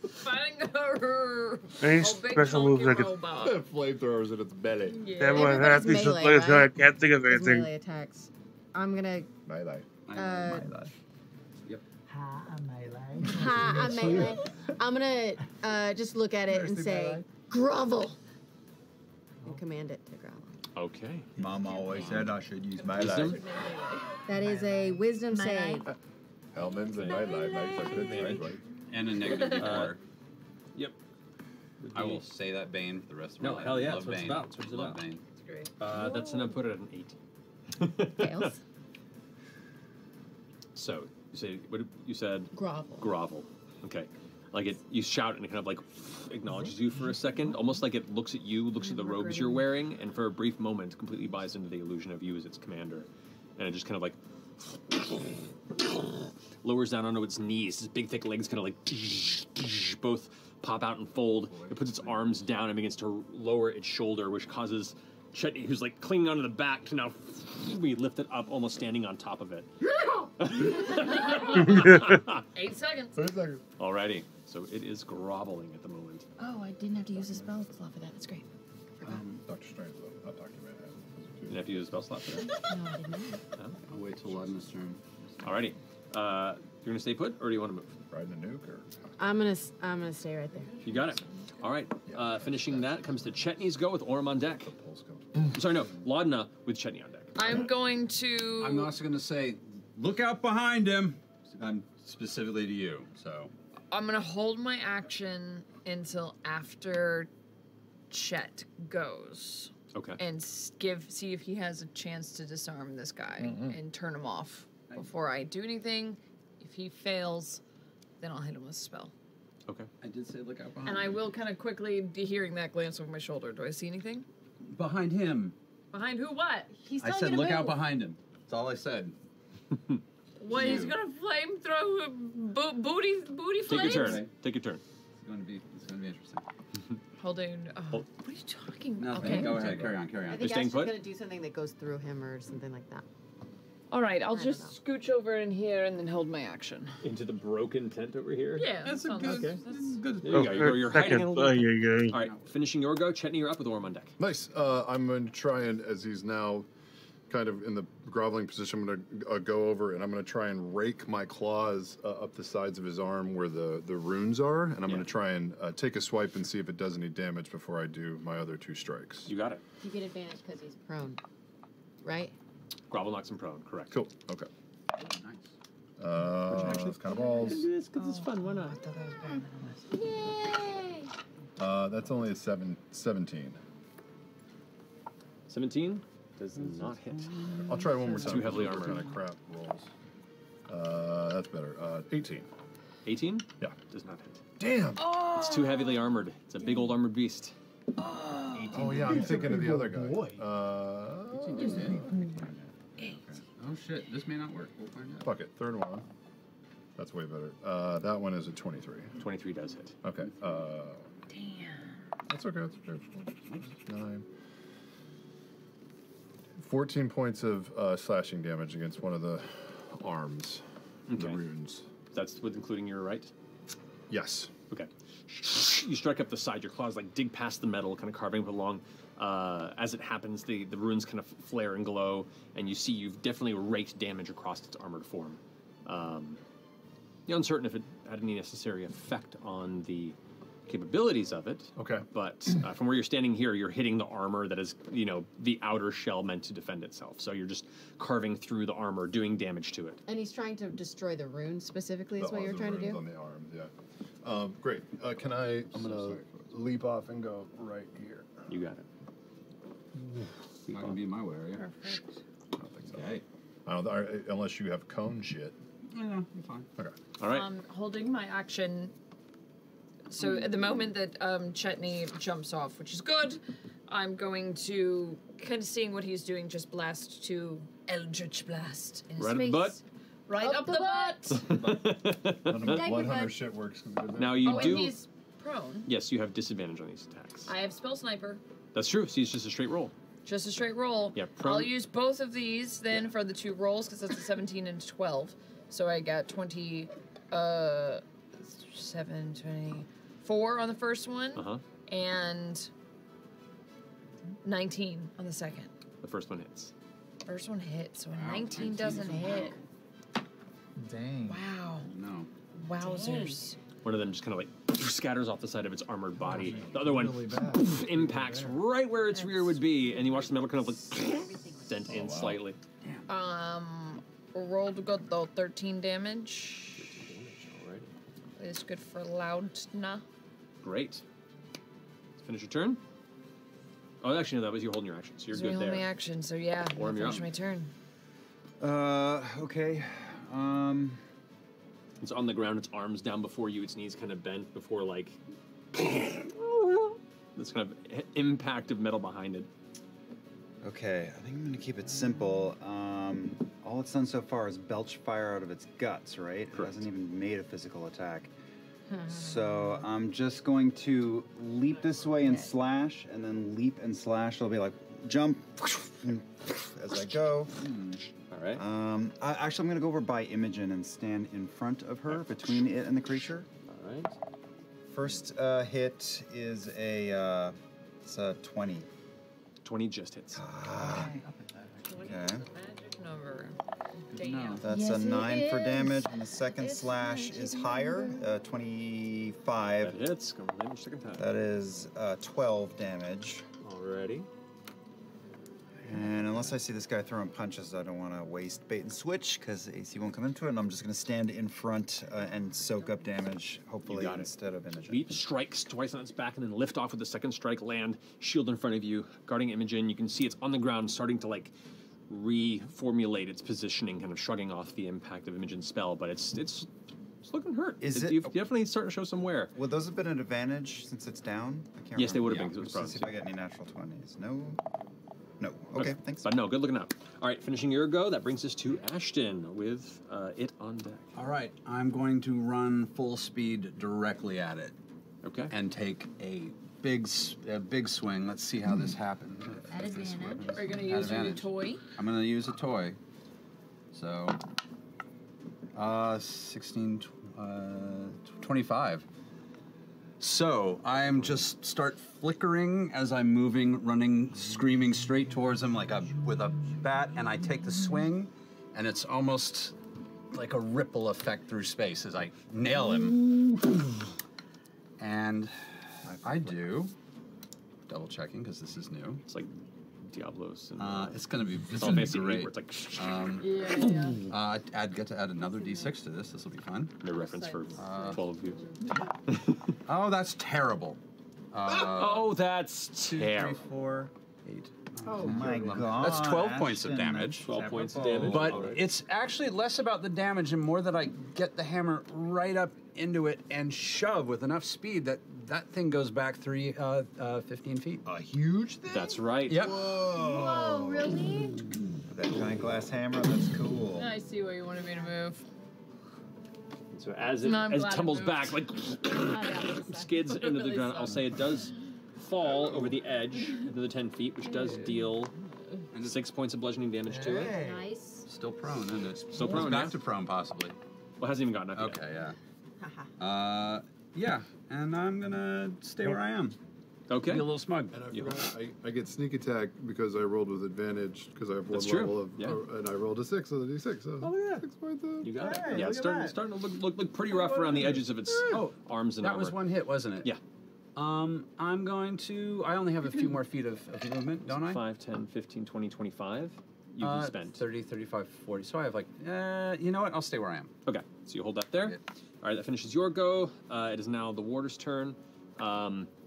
Fighting her. Any big special moves I chunky could. robot. Flamethrowers in its belly. Yeah. That one Everybody's has to be some melee, place I right? can't think of His anything. melee attacks. I'm gonna. Melee. Ha, a melee. Ha, I'm melee. I'm gonna just look at it and say, grovel. And command it to grovel. Okay. Mom always said I should use melee. Wisdom? That is a wisdom Melee. save. Hellman's and nightlife. Nice. I could have right. And a negative D4. Yep. I will say that Bane for the rest of my No, life. hell yeah, Love that's what it's Bane. about, that's what it's Love about. Bane. It's great. That's enough. Put it at an 8. Fails. So you say what you said? Grovel. Grovel. Okay. Like it, you shout and it kind of like acknowledges you for a second, almost like it looks at you, looks at the robes you're wearing, and for a brief moment completely buys into the illusion of you as its commander, and it just kind of like lowers down onto its knees. Its big thick legs kind of like both pop out and fold. It puts its arms down and begins to lower its shoulder, which causes Chetney, who's like clinging onto the back, to now be lifted up, almost standing on top of it. 8 seconds. 30 seconds. Alrighty, so it is groveling at the moment. Oh, I didn't have to use a spell slot for that. That's great. Dr. Strange, though. Not Dr. Manhattan. You didn't have to use a spell slot for that. No, I did not. I'll wait till Laudna's turn. Alrighty, you're gonna stay put, or do you want to move? Riding a nuke or? I'm gonna stay right there. You got it. All right. Finishing that comes to Chetney's go with Orm on deck. Pulse comes. Sorry, no, Laudna with Chetney on deck. I'm going to. I'm also going to say, look out behind him. I'm specifically to you, so. I'm gonna hold my action until after Chet goes. Okay. And see if he has a chance to disarm this guy and turn him off before I do anything. If he fails, then I'll hit him with a spell. Okay. I did say look out behind And I will kind of quickly, hearing that, glance over my shoulder. Do I see anything? Behind him. Behind who? What? He's I telling said you to look out move. behind him. That's all I said. What? He's You. gonna flamethrow booty Take flames? your turn. Take your turn. It's going to be interesting. Holding. What are you talking? Nothing. Okay. Go ahead. Carry on. I You're think staying Ashton's put? gonna do something that goes through him or something like that. All right. I'll I just scooch over in here and then hold my action. Into the broken tent over here? Yeah. That's a sounds- good. Okay. that's- Good. There you go. You're hiding in a little. yeah. All right, finishing your go. Chetney, you're up with Orm on deck. Nice. I'm going to try and, as he's now kind of in the groveling position, I'm going to go over and I'm going to try and rake my claws up the sides of his arm where the runes are, and I'm going to try and take a swipe and see if it does any damage before I do my other 2 strikes. You got it. You get advantage because he's prone, right? Grovel knocks him prone. Correct. Cool. Okay. Nice. Those kind of balls. It's because it's fun. Why not? Yay! That's only a 17. 17 does not hit. I'll try one more It's time. too heavily What armored. kind of crap rolls? That's better. 18. 18? Yeah. Does not hit. Damn. It's too heavily armored. It's a big old armored beast. Oh yeah, I'm thinking of the other guy. Oh shit, this may not work. We'll find out. Fuck it. Third one. That's way better. That one is a 23. 23 does hit. Okay. Damn. That's okay. That's okay. 9. 14 points of slashing damage against one of the arms. The Okay. runes. That's with including your right? Yes. Okay. You strike up the side. Your claws like dig past the metal, kind of carving along. As it happens, the runes kind of flare and glow, and you see you've definitely raked damage across its armored form. You're uncertain if it had any necessary effect on the capabilities of it. Okay. But from where you're standing here, you're hitting the armor that is, the outer shell meant to defend itself. So you're just carving through the armor, doing damage to it. And he's trying to destroy the runes specifically, is what you're trying to runes do? on the arms, yeah. Great. I'm gonna leap off and go right here. You got it. You're not gonna be in my way, are you? Perfect. I don't think so. Okay. Unless you have cone shit. No, you're fine. Okay. All right. Holding my action. So at the moment that Chetney jumps off, which is good, I'm going to, kind of seeing what he's doing, just blast to Eldritch Blast in his Right up the face. butt? Right up the butt! None of Thank you, Bloodhunter bud. shit works. Now you And do. he's prone. Yes, you have disadvantage on these attacks. I have Spell Sniper. That's true. See, it's just a straight roll. Just a straight roll. Yeah, I'll prone. use both of these then for the 2 rolls, because that's a 17 and a 12. So I got 24 on the first one, and 19 on the second. The first one hits. First one hits, so 19 doesn't hit. Dang. Wow. No. Wowzers. One of them just kind of like scatters off the side of its armored body. The other one Really bad. impacts right where its rear would be, and you watch the metal kind of like dent in slightly. Rolled good though, 13 damage. Alright. It's good for loudna. Great. Finish your turn. Oh, actually, no, that was you holding your action, so you're So good I hold there. my action, so yeah, I'll Orm, you're finish up. my turn. Okay. It's on the ground, its arms down before you, its knees kind of bent before, like, this kind of impact of metal behind it. Okay, I think I'm gonna keep it simple. All it's done so far is belch fire out of its guts, right? It hasn't even made a physical attack. So I'm just going to leap this way and slash, and then leap and slash. It'll be like jump as I go. All right. Actually, I'm gonna go over by Imogen and stand in front of her, between it and the creature. All right. First hit is a 20. 20 just hits. Okay. Magic number. Damn. That's a 9 for damage, and the second slash is higher, 25. That hits. Come on, second time. That is 12 damage. Alrighty. And unless I see this guy throwing punches, I don't want to waste bait and switch, because AC won't come into it, and I'm just going to stand in front and soak up damage, hopefully, got it. instead of Imogen. Leap, strikes twice on its back, and then lift off with the second strike, land, shield in front of you, guarding Imogen. You can see it's on the ground, starting to, like, reformulate its positioning, kind of shrugging off the impact of Imogen's spell, but it's It's looking hurt. Is it? You've definitely starting to show some wear. Would those have been an advantage since it's down? I can't Yes, they remember. would have been because it was Let's see if I get any natural 20s. No. No. Okay, thanks. But no, good looking up. All right, finishing your go. That brings us to Ashton with it on deck. All right, I'm going to run full speed directly at it. Okay. And take a big swing. Let's see how this happens. At advantage. Are you going to use your toy? I'm going to use a toy. So, 16, 25. So I'm just start flickering as I'm moving, running, screaming straight towards him with a bat, and I take the swing, and it's almost like a ripple effect through space as I nail him. And I do, double checking because this is new. It's like Diablos. And, it's gonna be all fancy great. where it's like. I'd get to add another D6 to this. This will be fun. No reference for 12 of you. Oh, that's terrible. Oh, that's 2, terrible. 3, 4, 8. Oh my god. That's 12 points of Ashton, damage. 12 points of damage. But All right. it's actually less about the damage and more that I get the hammer right up into it and shove with enough speed that that thing goes back 15 feet. A huge thing? That's right. Yep. Whoa, really? That giant glass hammer, that's cool. I see why you wanted me to move. So as it No, I'm as it glad it tumbles moved. back, like skids into the ground, I'll say it does fall over the edge into the 10 feet, which does deal 6 points of bludgeoning damage to it. Nice. Still prone, isn't it? Still prone, Back yeah. to prone, possibly. Well, it hasn't even gotten up yet. Okay, yeah. Yeah, and I'm gonna stay where I am. Okay. Be a little smug. And I forgot, I get sneak attack because I rolled with advantage because I have one That's true. level of, Yeah. and I rolled a 6 on the D6. So Oh, yeah. 6 points of. You got it. Hey, Yeah, it's look at starting to look pretty rough around the edges of its arms and That armor. was one hit, wasn't it? Yeah. I'm going to. I only have a few more feet of movement, don't I? 5, 10, 15, 20, 25. You've spent. 30, 35, 40. So I have you know what? I'll stay where I am. Okay, so you hold that there. All right, that finishes your go. It is now the warder's turn.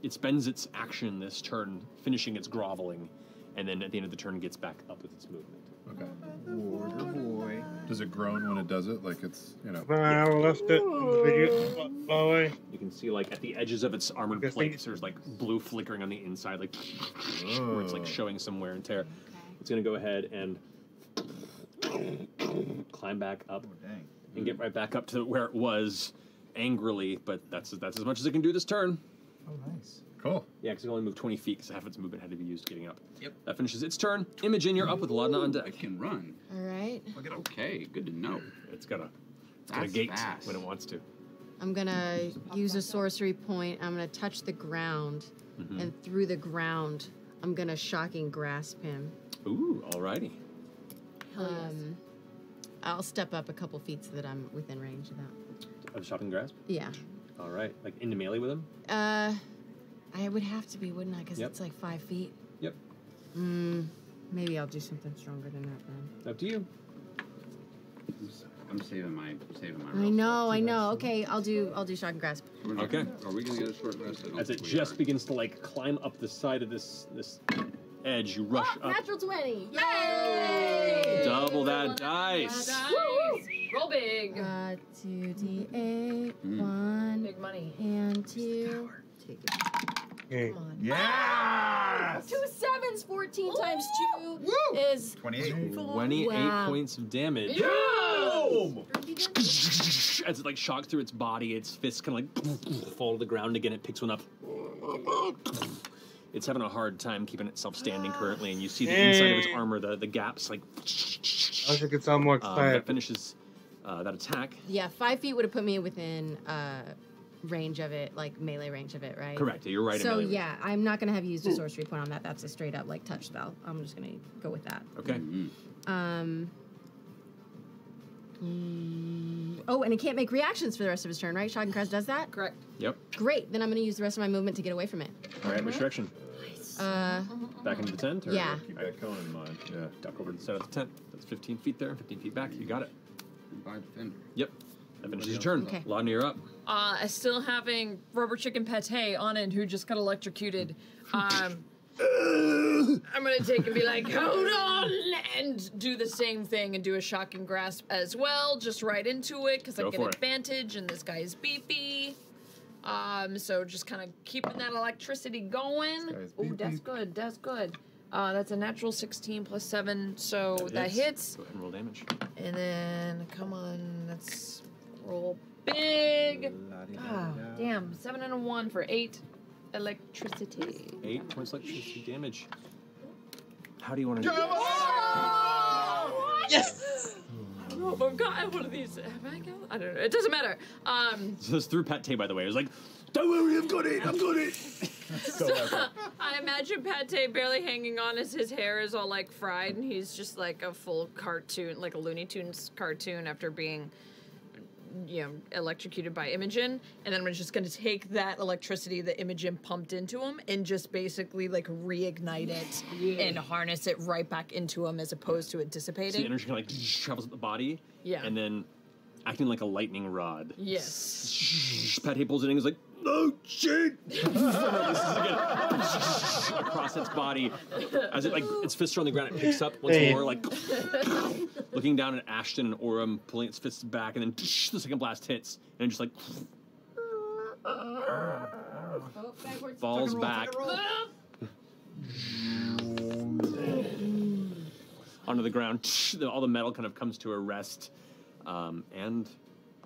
It spends its action this turn, finishing its groveling, and then at the end of the turn gets back up with its movement. Okay. Warder boy. Does it groan when it does it? Like it's, you know. I will lift it. Blow away. You can see, like, at the edges of its armored plates, there's, like, blue flickering on the inside, like, where it's, like, showing some wear and tear. Okay. It's going to go ahead and climb back up and get right back up to where it was angrily, but that's as much as it can do this turn. Oh, nice. Cool. Yeah, because it can only move 20 feet because half its movement had to be used getting up. Yep. That finishes its turn. Imogen, you're up with Laudna on deck. I can run. All right. Okay, good to know. It's got a That's gate fast. when it wants to. I'm gonna use a sorcery point. I'm gonna touch the ground, and through the ground, I'm gonna shocking grasp him. Ooh, alrighty. I'll step up a couple feet so that I'm within range of that. Of shopping grasp? Yeah. All right. Like into melee with him? I would have to be, wouldn't I? Because Yep. it's like 5 feet. Yep. Maybe I'll do something stronger than that then. Up to you. I'm saving my. I know. Okay, I'll do shocking grasp. Okay. Are we gonna get a short rest? I don't As it think we just are. begins to like climb up the side of this edge, you rush up. Natural 20! Yay! Double that dice. Roll big. 2d8, 1, Big money. and 2. Take it. Okay. Come on. Yeah! 2 sevens, 14 times 2 is 28. 28 Wow. points of damage. Boom! As it like shocks through its body, its fists kind of like fall to the ground again. It picks one up. It's having a hard time keeping itself standing currently, and you see the inside of its armor, the gaps like. I wish I could sound more That excited. finishes that attack. Yeah, 5 feet would have put me within range of it, like melee range of it, right? Correct. You're right. in So melee range. yeah, I'm not gonna have used a sorcery point on that. That's a straight up like touch spell. I'm just gonna go with that. Okay. Oh, and it can't make reactions for the rest of his turn, right? Shocking Crest does that? Correct. Yep. Great. Then I'm gonna use the rest of my movement to get away from it. All right. Which direction? Back into the tent? Or Yeah. Keep that going in mind. Yeah. Duck over to the side of the tent. That's 15 feet there. 15 feet back. You got it. By defender. Yep. That finishes your turn. Okay. Laudna, you're up. Still having rubber chicken pate on it, who just got electrocuted. I'm gonna take and be like, hold on, and do the same thing and do a shocking grasp as well, just right into it, because I get advantage, and this guy is beefy. So just kind of keeping that electricity going. Oh, that's good, that's good. That's a natural 16 plus 7, so that hits. Go ahead and roll damage. And then, come on, let's roll big. Damn, 7 and a 1 for 8 electricity. 8 points electricity damage. How do you want to do this? Yes! I don't know if I've got one of these. Have I got? I don't know. It doesn't matter. So it's through Pate, by the way. It was like, don't worry, I've got it, I've got it. So, I imagine Pate barely hanging on as his hair is all like fried, and he's just like a full cartoon, like a Looney Tunes cartoon after being, electrocuted by Imogen. And then we're just going to take that electricity that Imogen pumped into him and just basically like reignite it and harness it right back into him as opposed to it dissipating. So the energy kind of like travels up the body. Yeah. And then acting like a lightning rod. Yes. Pate pulls it in and is like, oh shit! Across its body. As it like its fists are on the ground, it picks up once more, like looking down at Ashton and Orem, pulling its fists back, and then the second blast hits, and just like falls back onto the ground. All the metal kind of comes to a rest, and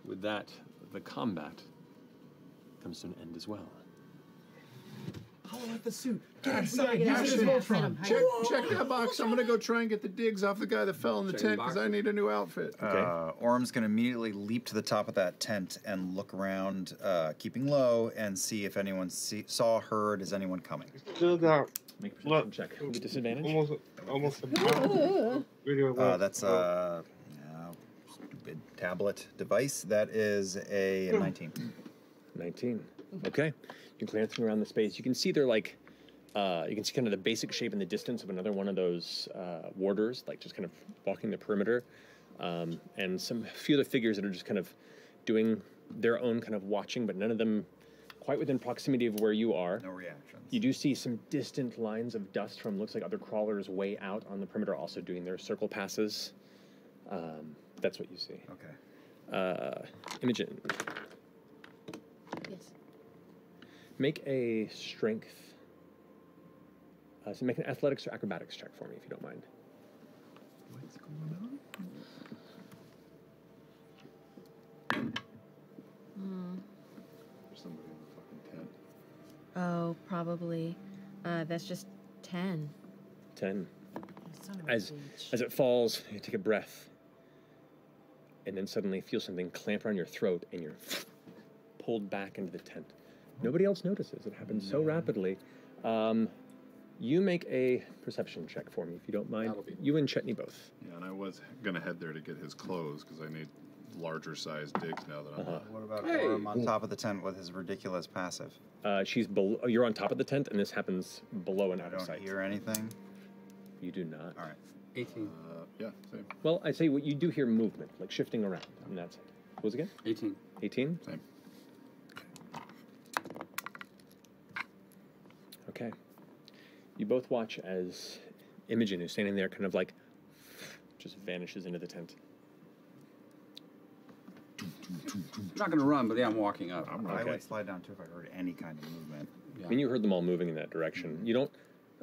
with that, the combat comes to an end as well. Hollow out the suit. Get inside. Use it as Voltron. Check that box. I'm gonna go try and get the digs off the guy that fell in the tent because I need a new outfit. Orm's gonna immediately leap to the top of that tent and look around, keeping low, and see if anyone saw, heard. Is anyone coming? Still down. Make a perception check. With disadvantage. Almost. That's a stupid tablet device. That is a 19. 19. Okay. You can clear everything around the space. You can see they're like, you can see kind of the basic shape in the distance of another one of those warders, like just kind of walking the perimeter. And a few of the figures that are just kind of doing their own kind of watching, but none of them quite within proximity of where you are. No reactions. You do see some distant lines of dust from, looks like other crawlers way out on the perimeter also doing their circle passes. That's what you see. Okay. Imogen. Yes. Make a strength. So make an athletics or acrobatics check for me, if you don't mind. What's going on? There's somebody in the fucking tent. Oh, probably. That's just 10. 10. As it falls, you take a breath, and then suddenly feel something clamp around your throat, and you're pulled back into the tent. Nobody else notices. It happens so rapidly. You make a perception check for me, if you don't mind. You and Chetney both. Yeah, and I was gonna head there to get his clothes because I need larger sized digs now that I'm What about Orm on top of the tent with his ridiculous passive? She's below. You're on top of the tent, and this happens below and out of sight. I don't hear anything. You do not. All right. 18. Yeah, same. Well, I'd say what you do hear movement, like shifting around, and that's it. What was it again? 18. 18? Same. Okay. You both watch as Imogen, who's standing there, kind of like just vanishes into the tent. I'm not going to run, but yeah, I'm walking up. I would slide down too if I heard any kind of movement. Yeah. I mean, you heard them all moving in that direction. You don't.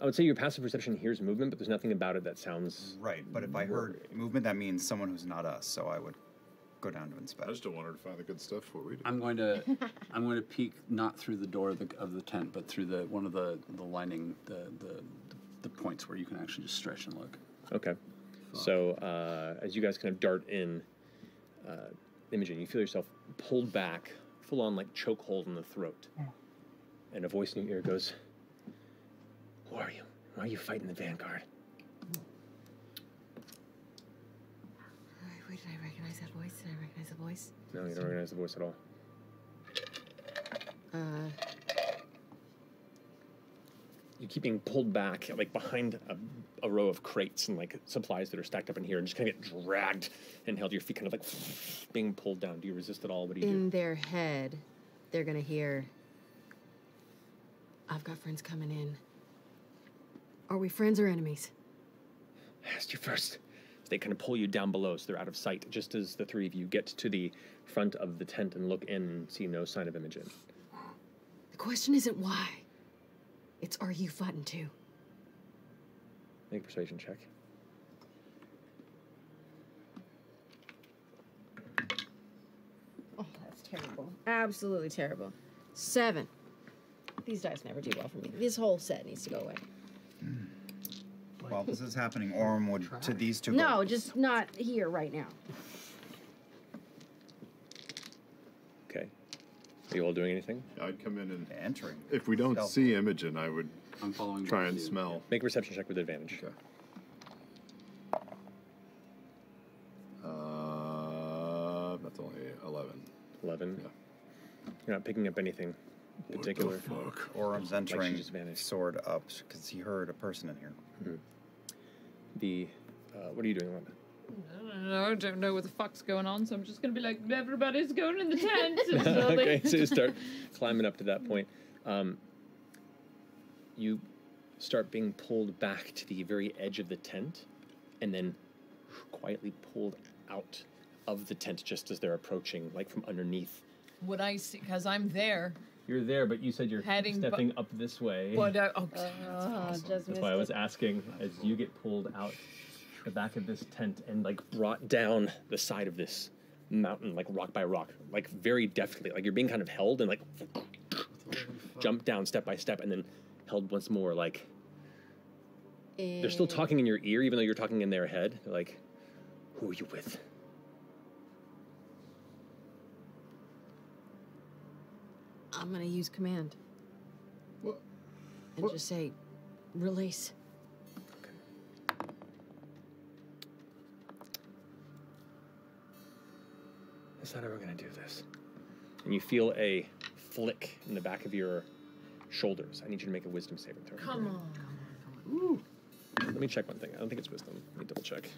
I would say your passive perception hears movement, but there's nothing about it that sounds right. But if I heard movement, that means someone who's not us. So I would go down to inspect. I just don't want her to find the good stuff before we do. I'm going to peek not through the door of the tent, but through one of the lining, the points where you can actually just stretch and look. Okay. So as you guys kind of dart in, Imogen, you feel yourself pulled back, full on like chokehold in the throat, and a voice in your ear goes, "Who are you? Why are you fighting the Vanguard?" Wait, did I recognize that voice? Did I recognize the voice? No, you don't recognize the voice at all. You keep being pulled back, like behind a row of crates and like supplies that are stacked up in here, and just kind of get dragged and held to your feet, kind of like being pulled down. Do you resist at all? What do you do? In their head, they're gonna hear, "I've got friends coming in. Are we friends or enemies? I asked you first. They kind of pull you down below, so they're out of sight, just as the three of you get to the front of the tent and look in and see no sign of Imogen. The question isn't why. It's are you fighting too? Make a persuasion check. Oh, that's terrible. Absolutely terrible. 7. These dice never do well for me. This whole set needs to go away. While this is happening, Orm would to these two. No, just not here right now. Okay. Are you all doing anything? I'd come in and entering. If we don't see Imogen, I would I'm following try and smell. Make a perception check with advantage. Okay. That's only 11. 11. Yeah. You're not picking up anything particular. What the fuck? Orm's entering. Like just vanished. Sword up because he heard a person in here. Mm-hmm. What are you doing, Wanda? I don't know what the fuck's going on, so I'm just gonna be like, everybody's going in the tent. Okay, so you start climbing up to that point. You start being pulled back to the very edge of the tent, and then quietly pulled out of the tent just as they're approaching, like from underneath. Would I see? Because I'm there. You're there, but you said you're stepping up this way. What? That's why I was asking, as you get pulled out the back of this tent and like brought down the side of this mountain, like rock by rock, like very deftly, like you're being kind of held and like jump down step by step and then held once more, like they're still talking in your ear, even though you're talking in their head. They're like, who are you with? I'm gonna use command. What? And just say, release. That's not how we're gonna do this. And you feel a flick in the back of your shoulders. I need you to make a wisdom saving throw. Come on. Ooh. Let me check one thing. I don't think it's wisdom. Let me double check.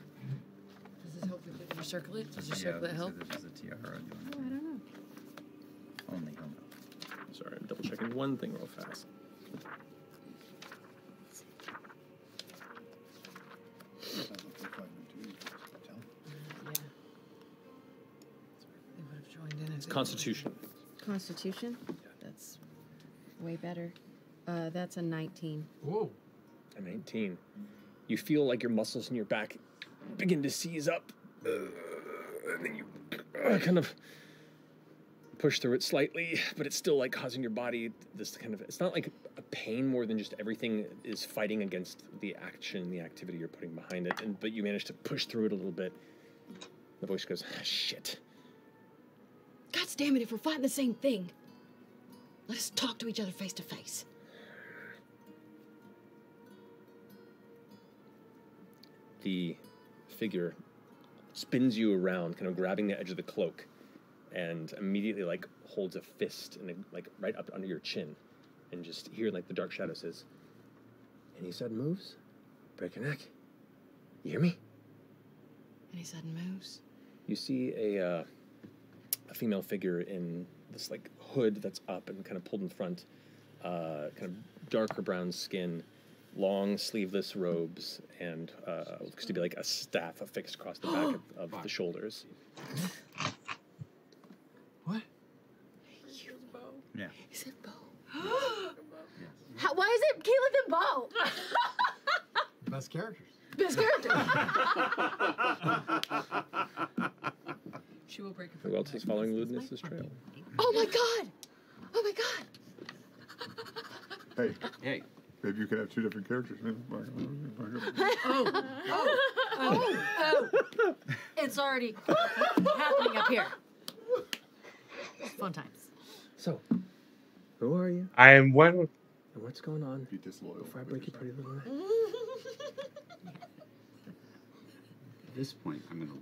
Does this help if you circle it? Does your circle help? There's a tiara doing Oh, I don't know. only he'll know. Sorry, I'm double checking one thing real fast. It's Constitution. Constitution? That's way better. That's a 19. Whoa. A 19. You feel like your muscles in your back begin to seize up. And then you kind of push through it slightly, but it's still like causing your body this kind of, it's not like a pain more than just everything is fighting against the action, the activity you're putting behind it. But you manage to push through it a little bit. The voice goes, shit. God damn it, if we're fighting the same thing, let us talk to each other face to face. The figure spins you around, kind of grabbing the edge of the cloak, and immediately like holds a fist and like right up under your chin, and just here like the dark shadow says, "Any sudden moves, break your neck. You hear me?" Any sudden moves? You see a female figure in this like hood that's up and kind of pulled in front, kind of darker brown skin, long sleeveless robes, and looks to be like a staff affixed across the back of the shoulders. What? Yeah. Is it Bo? Why is it Caleb and Bo? Best characters. Best character. She will break it. Who else is following Ludinus's trail? Oh my god! Oh my god! Hey. Hey. Maybe you can have two different characters. Oh! It's already happening up here. Fun times. So, who are you? I am one. And what's going on? Be disloyal. Before I break your pretty little neck. At this point, I'm gonna.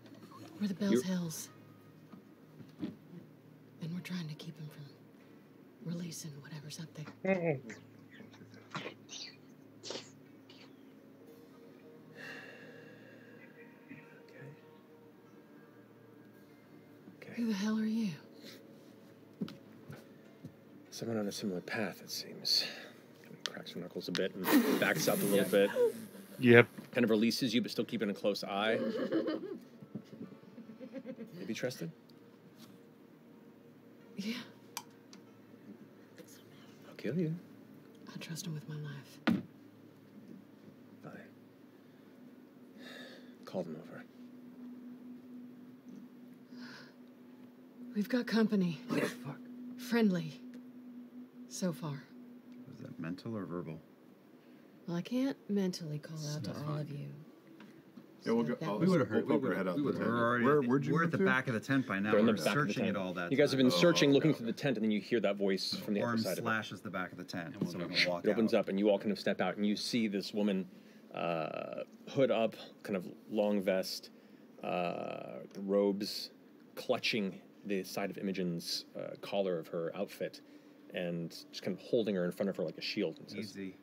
We're the Bells Hills. And we're trying to keep him from releasing whatever's up there. Okay. Who the hell are you? Someone on a similar path, it seems. Kind of cracks her knuckles a bit and backs up a little bit. Yep. Kind of releases you, but still keeping a close eye. Maybe trusted? Yeah. I'll kill you. I trust him with my life. Fine. Call them over. We've got company. Fuck. Friendly. So far. Was that mental or verbal? Well, I can't mentally call out to all of you. Yeah, we'll go. That We would was- have heard. Head out. We're already. Where'd you We're move at the to? back of the tent by now. They're in the We're back of the searching tent. it all that. You guys have been time. searching, looking through the tent, and then you hear that voice from the other Orm side of it. slashes the back of the tent, And we'll so go, we're gonna walk It opens out. up, and you all kind of step out, and you see this woman, hood up, kind of long vest, robes, clutching the side of Imogen's collar of her outfit, and just kind of holding her in front of her like a shield. And says, Easy.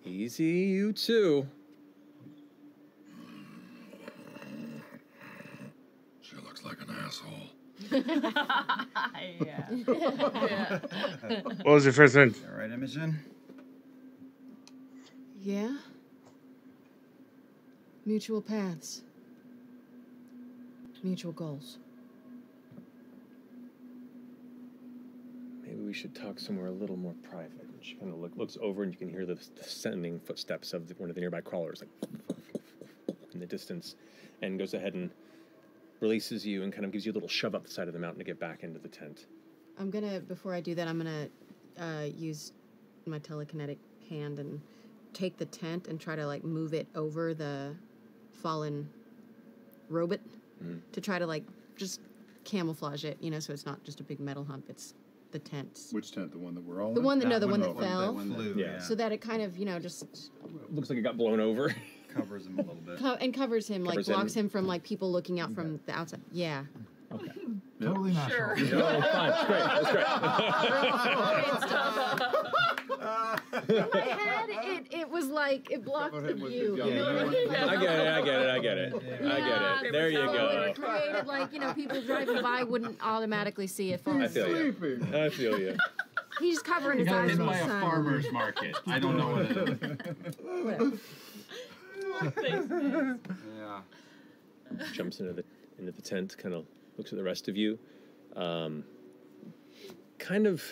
Easy, you too. She looks like an asshole. Yeah. What was your first hint? All right, Imogen. Yeah? Mutual paths. Mutual goals. Maybe we should talk somewhere a little more private. And she kind of looks over, and you can hear the descending footsteps of one of the nearby crawlers, like in the distance, and goes ahead and releases you and kind of gives you a little shove up the side of the mountain to get back into the tent. I'm gonna, before I do that, I'm gonna use my telekinetic hand and take the tent and try to like move it over the fallen robot to try to like just camouflage it, you know, so it's not just a big metal hump, it's the tent. Which tent? The one that we're all The in? one that, no, the one Oh, that fell. Flew, Yeah. So that it kind of, you know, just Looks like it got blown over. Covers him a little bit. and covers him, Covers like blocks him. him from like people looking out from the outside. Yeah. Okay. Totally Sure. natural. Oh, fine. That's great. That's great. In my head, it was like it blocked Cover the him with view. the You know what I mean? I get it. I get it. I get it. I get it. There you So go. it created like, you know, people driving by wouldn't automatically see it fall. I feel you. Sleeping. I feel you. He's covering his Got eyes hit with by the a sun. farmer's market. I don't know what it is. Whatever. Yeah. Jumps into the tent, kind of looks at the rest of you. Kind of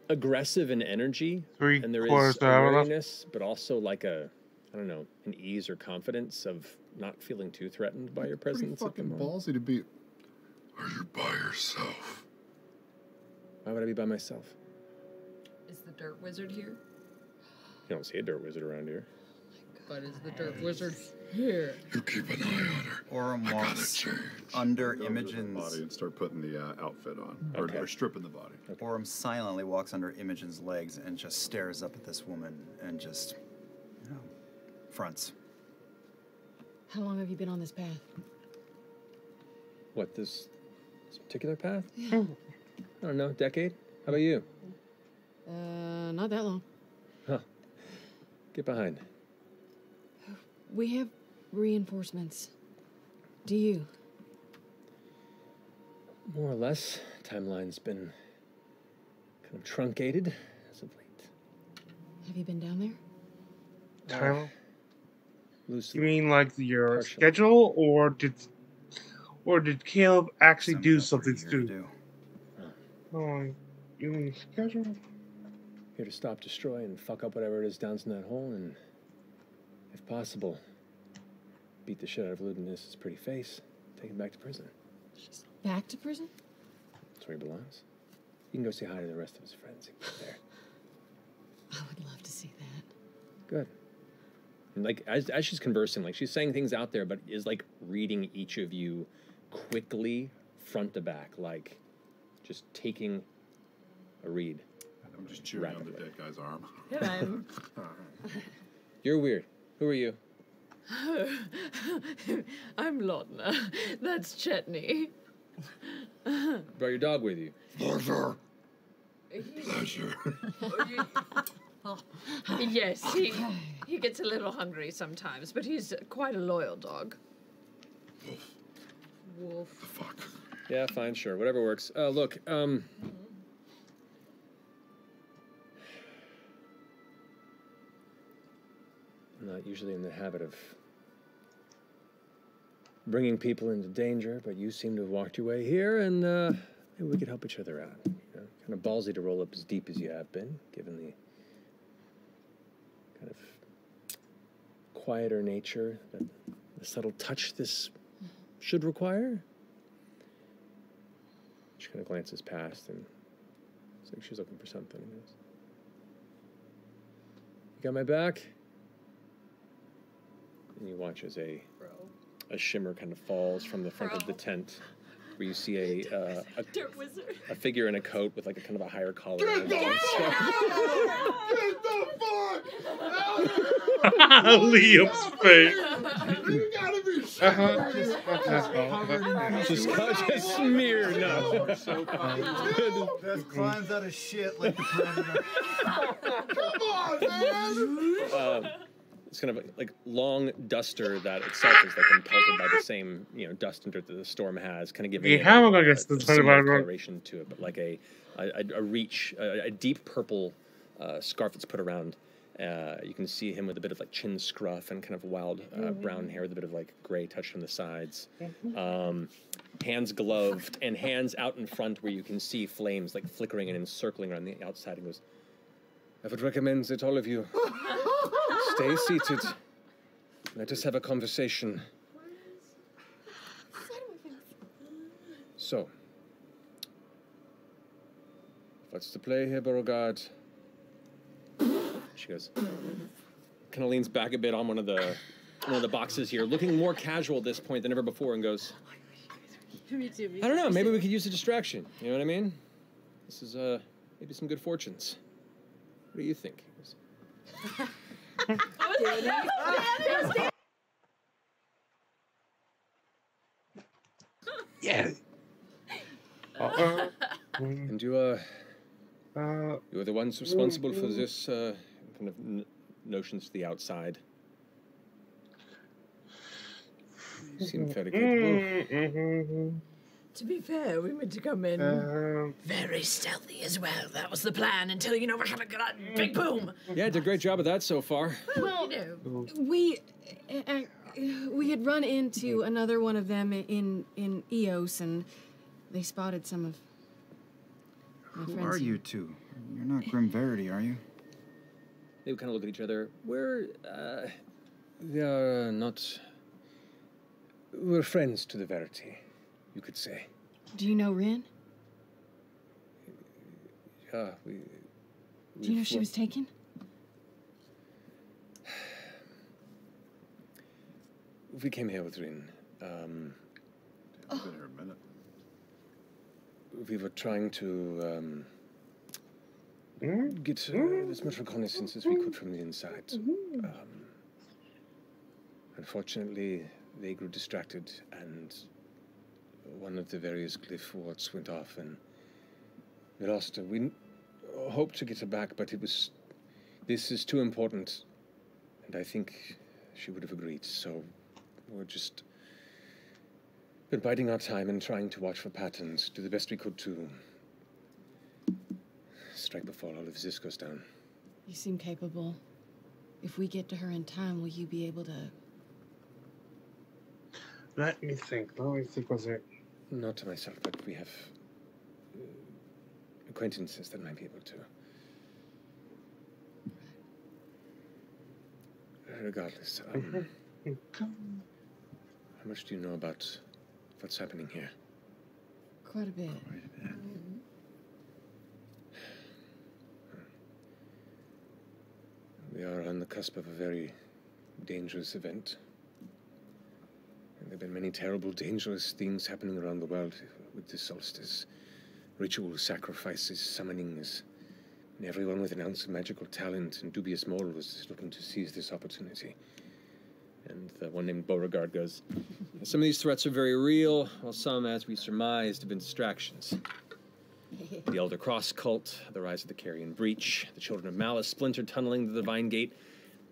aggressive in energy, Three and there is quarters a to have enough. wariness, but also like a, I don't know, an ease or confidence of not feeling too threatened by your Pretty presence at the fucking moment. ballsy to be. Are you by yourself? Why would I be by myself? Is the dirt wizard here? You don't see a dirt wizard around here. But is the dirt wizard here? You keep an eye on her. Orem I gotta walks change. under Go to the body Imogen's. and start putting the outfit on, Okay. or stripping the body. Orem silently walks under Imogen's legs and just stares up at this woman and just, you know, fronts. How long have you been on this path? What, this particular path? I don't know, decade? How about you? Not that long. Huh. Get behind. We have reinforcements. Do you? More or less. Timeline's been kind of truncated as of late. Have you been down there? Time? Loosely. You mean like your Partially. schedule, or did Caleb actually do Something something up for you to? to do. Oh, you mean schedule? Here to stop, destroy, and fuck up whatever it is down in that hole, and if possible, beat the shit out of Ludinus's pretty face, take him back to prison. Back to prison? That's where he belongs. You can go say hi to the rest of his friends and get there. I would love to see that. Good. And like as she's conversing, like she's saying things out there, but is like reading each of you quickly, front to back, like just taking a read. I'm just chewing on the dead guy's arm. And I'm. You're weird. Who are you? I'm Lotna. That's Chetney. Brought your dog with you. Pleasure. Pleasure. Yes, he gets a little hungry sometimes, but he's quite a loyal dog. Wolf. Fuck. Yeah, fine, sure, whatever works. Look, I'm not usually in the habit of bringing people into danger, but you seem to have walked your way here, and maybe we could help each other out. You know, kind of ballsy to roll up as deep as you have been, given the kind of quieter nature that the subtle touch this should require. She kind of glances past, and it's like she's looking for something. And goes, "You got my back?" And you watch as a shimmer kind of falls from the front of the tent, where you see a figure in a coat with like a kind of a higher collar. Get the Liam's face. You gotta be Just smear, no. Best climbs out of shit like the predator. Come on, man! It's kind of like long duster that itself is like pelted by the same dust and dirt that the storm has, kind of giving it a similar coloration to it, but like a deep purple scarf that's put around. You can see him with a bit of like chin scruff and kind of wild brown hair with a bit of like gray touched on the sides. Hands gloved and hands out in front where you can see flames like flickering and encircling around the outside. And goes, "I would recommend that all of you stay seated. Let us have a conversation." So, what's the play here, Beauregard? She goes, kind of leans back a bit on one of the boxes here, looking more casual at this point than ever before, and goes, Me too. "I don't know, maybe we could use a distraction. You know what I mean? This is maybe some good fortunes. What do you think?" Yeah. And you're the ones responsible for this kind of notions to the outside. You seem fairly capable. To be fair, we meant to come in very stealthy as well. That was the plan until, we kind of got a big boom. Yeah, did a great job of that so far. Well, we had run into another one of them in Eos, and they spotted some of my friends. Who are you two? You're not Grim Verity, are you? They would kind of look at each other. We are not... We're friends to the Verity, you could say. Do you know Rin? Yeah, Do you know she was taken? We came here with Rin. Been here a minute. We were trying to get as much reconnaissance as we could from the inside. Unfortunately, they grew distracted, and one of the various glyph wards went off, and we lost her. We hoped to get her back, but this is too important, and I think she would have agreed, so we're just been biding our time and trying to watch for patterns, do the best we could to strike before all of this goes down. You seem capable. If we get to her in time, will you be able to... Let me think. Was it? Not to myself, but we have acquaintances that might be able to. Regardless, how much do you know about what's happening here? Quite a bit. We are on the cusp of a very dangerous event. And there have been many terrible, dangerous things happening around the world with this solstice. Rituals, sacrifices, summonings. And everyone with an ounce of magical talent and dubious moral was looking to seize this opportunity. And the one named Beauregard goes, some of these threats are very real, while some, as we surmised, have been distractions. The Elder Cross cult, the rise of the Carrion Breach, the Children of Malice, Splinter tunneling the Divine Gate.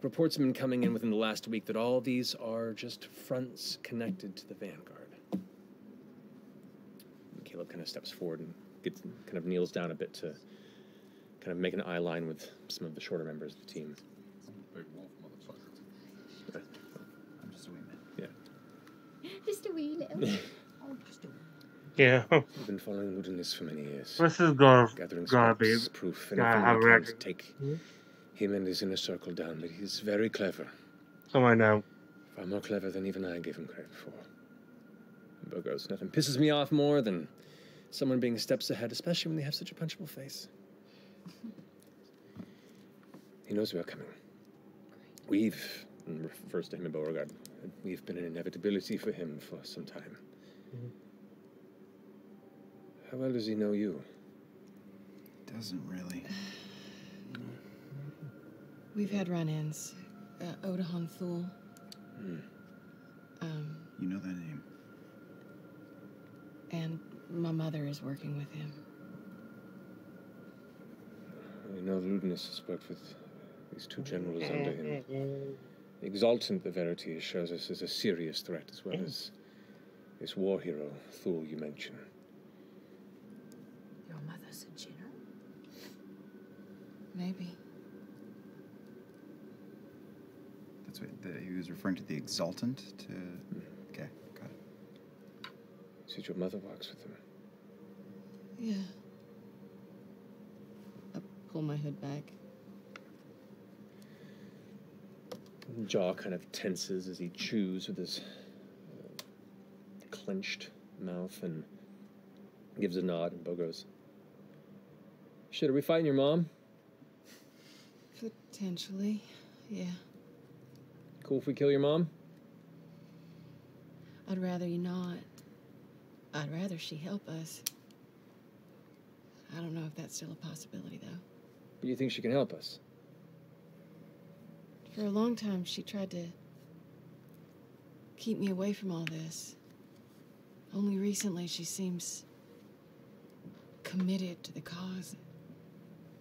Reports have been coming in within the last week that all these are just fronts connected to the Vanguard. And Caleb kind of steps forward and kind of kneels down a bit to kind of make an eye line with some of the shorter members of the team. Big wolf motherfucker. Yeah. We've been following Ludinus for many years. This is gonna Gathering be scraps, proof, gonna anything have we a can record. to take him and his inner circle down, but he's very clever. So I know. Far more clever than even I gave him credit for. Bogos, nothing pisses me off more than someone being steps ahead, especially when they have such a punchable face. He knows we are coming. We've, and refers to him in Beauregard, we've been an inevitability for him for some time. How well does he know you? Doesn't really. We've had run-ins. Odahan Thul. You know that name. And my mother is working with him. We know Ludinus has worked with these two generals under him. The Exaltant, the Verity shows us as a serious threat, as well as this war hero, Thul, you mentioned. Your mother's a general? Maybe. That's what he was referring to, the Exaltant? Okay, got it. Said your mother walks with him. Yeah. I pull my hood back. Jaw kind of tenses as he chews with his clenched mouth and gives a nod, and Bo goes, "Shit, are we fighting your mom?" Potentially, yeah. Cool if we kill your mom? I'd rather you not. I'd rather she help us. I don't know if that's still a possibility, though. But you think she can help us? For a long time, she tried to keep me away from all this. Only recently, she seems committed to the cause.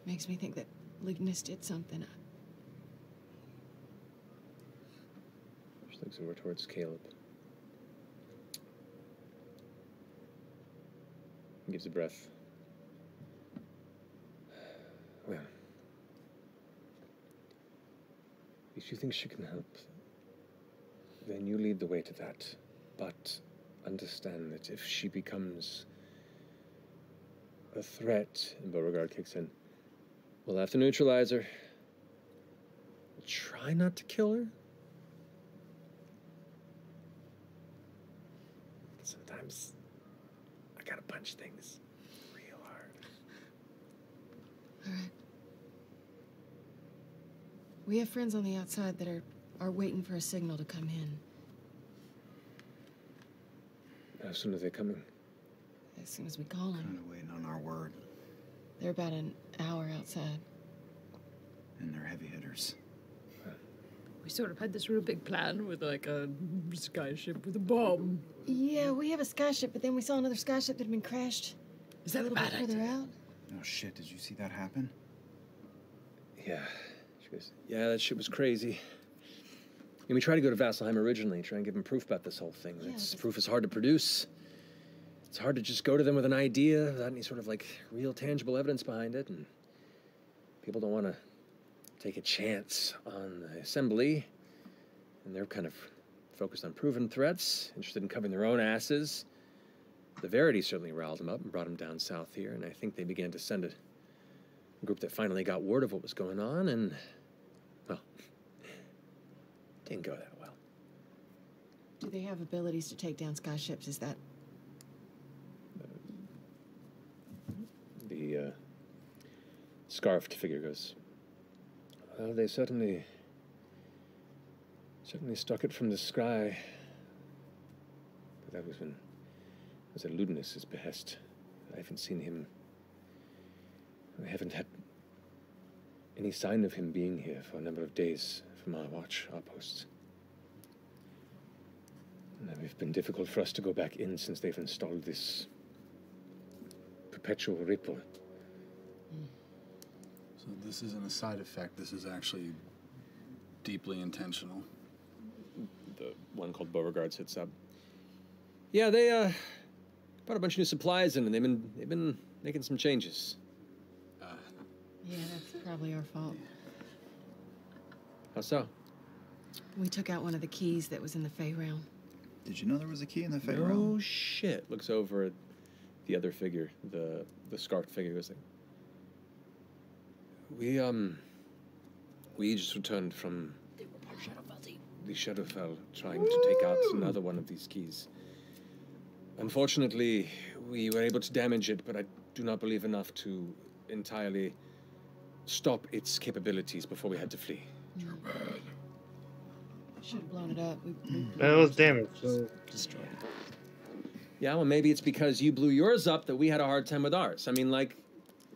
Makes me think that Ludinus did something. She looks over towards Caleb. He gives a breath. Well, if you think she can help, then you lead the way to that. But understand that if she becomes a threat, and Beauregard kicks in, we'll have to neutralize her. We'll try not to kill her. Sometimes I gotta punch things real hard. All right. We have friends on the outside that are waiting for a signal to come in. How soon are they coming? As soon as we call them. Kind of waiting on our word. They're about an hour outside. And they're heavy hitters. We sort of had this real big plan with like a skyship with a bomb. Yeah, we have a skyship, but then we saw another skyship that had been crashed. Is that a little bit further out? Oh shit, did you see that happen? Yeah. She goes, yeah, that shit was crazy. And we tried to go to Vasselheim originally, try and give them proof about this whole thing. Yeah, Proof is hard to produce. It's hard to just go to them with an idea without any sort of like real tangible evidence behind it. And people don't want to take a chance on the assembly. And they're kind of focused on proven threats, interested in covering their own asses. The Verity certainly riled them up and brought them down south here. And I think they began to send a group that finally got word of what was going on. And, well, didn't go that well. Do they have abilities to take down skyships? Is that... The scarfed figure goes, well, they certainly struck it from the sky. But that was when it was at Ludinus' behest. I haven't seen him. I haven't had any sign of him being here for a number of days from our watch outposts. And it's been difficult for us to go back in since they've installed this perpetual ripple. So this isn't a side effect. This is actually deeply intentional. The one called Beauregard sits up. Yeah, they brought a bunch of new supplies in, and they've been making some changes. Yeah, that's probably our fault. How so? We took out one of the keys that was in the Fey realm. Did you know there was a key in the Fey No realm? shit. Looks over at the other figure, the scarfed figure. Goes like, we just returned from the Shadowfell, trying to take out another one of these keys. Unfortunately, we were able to damage it, but I do not believe enough to entirely stop its capabilities before we had to flee. Too bad. Should have blown it up. It was damaged, so destroyed. Yeah, well, maybe it's because you blew yours up that we had a hard time with ours. I mean, like...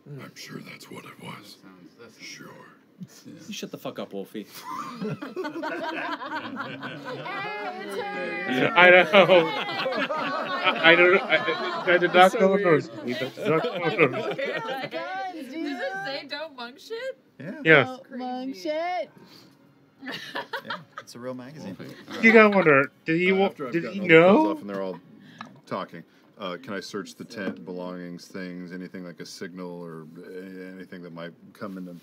I'm sure that's what it was. Sure. You shut the fuck up, Wolfie. I know. I don't. I did not go notice me. Does it say don't monk shit? Yeah. Yes. Monk shit. Yeah, it's a real magazine. You gotta wonder. Did he? After I've Did gotten he all the clothes know? off and they're all talking. Can I search the tent, belongings, things, anything like a signal or anything that might come into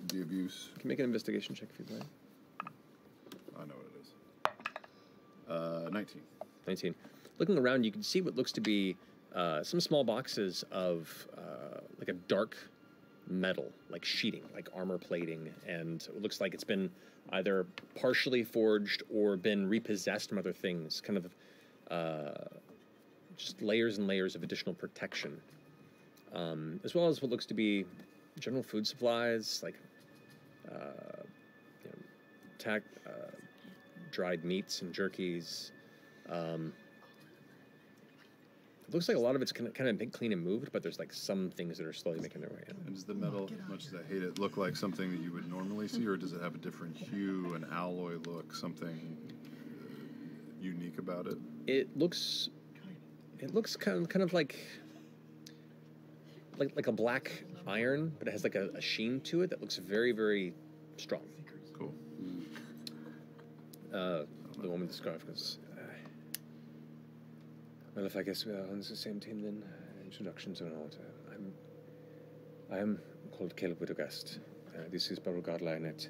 the abuse? You can make an investigation check if you'd like. I know what it is. 19. 19. Looking around, you can see what looks to be some small boxes of like a dark metal, like sheeting, like armor plating, and it looks like it's been either partially forged or been repossessed from other things, kind of just layers and layers of additional protection, as well as what looks to be general food supplies, like dried meats and jerkies. It looks like a lot of it's kind of been clean and moved, but there's like some things that are slowly making their way in. And does the metal, as much as I hate it, look like something that you would normally see, or does it have a different hue, an alloy look, something unique about it? It looks kind of like a black iron, but it has like a sheen to it that looks very, very strong. Cool. The one with the scarf goes, well, if I guess we are on the same team, then introductions are in order. I am called Caleb Widogast. This is Beauregard Lionett.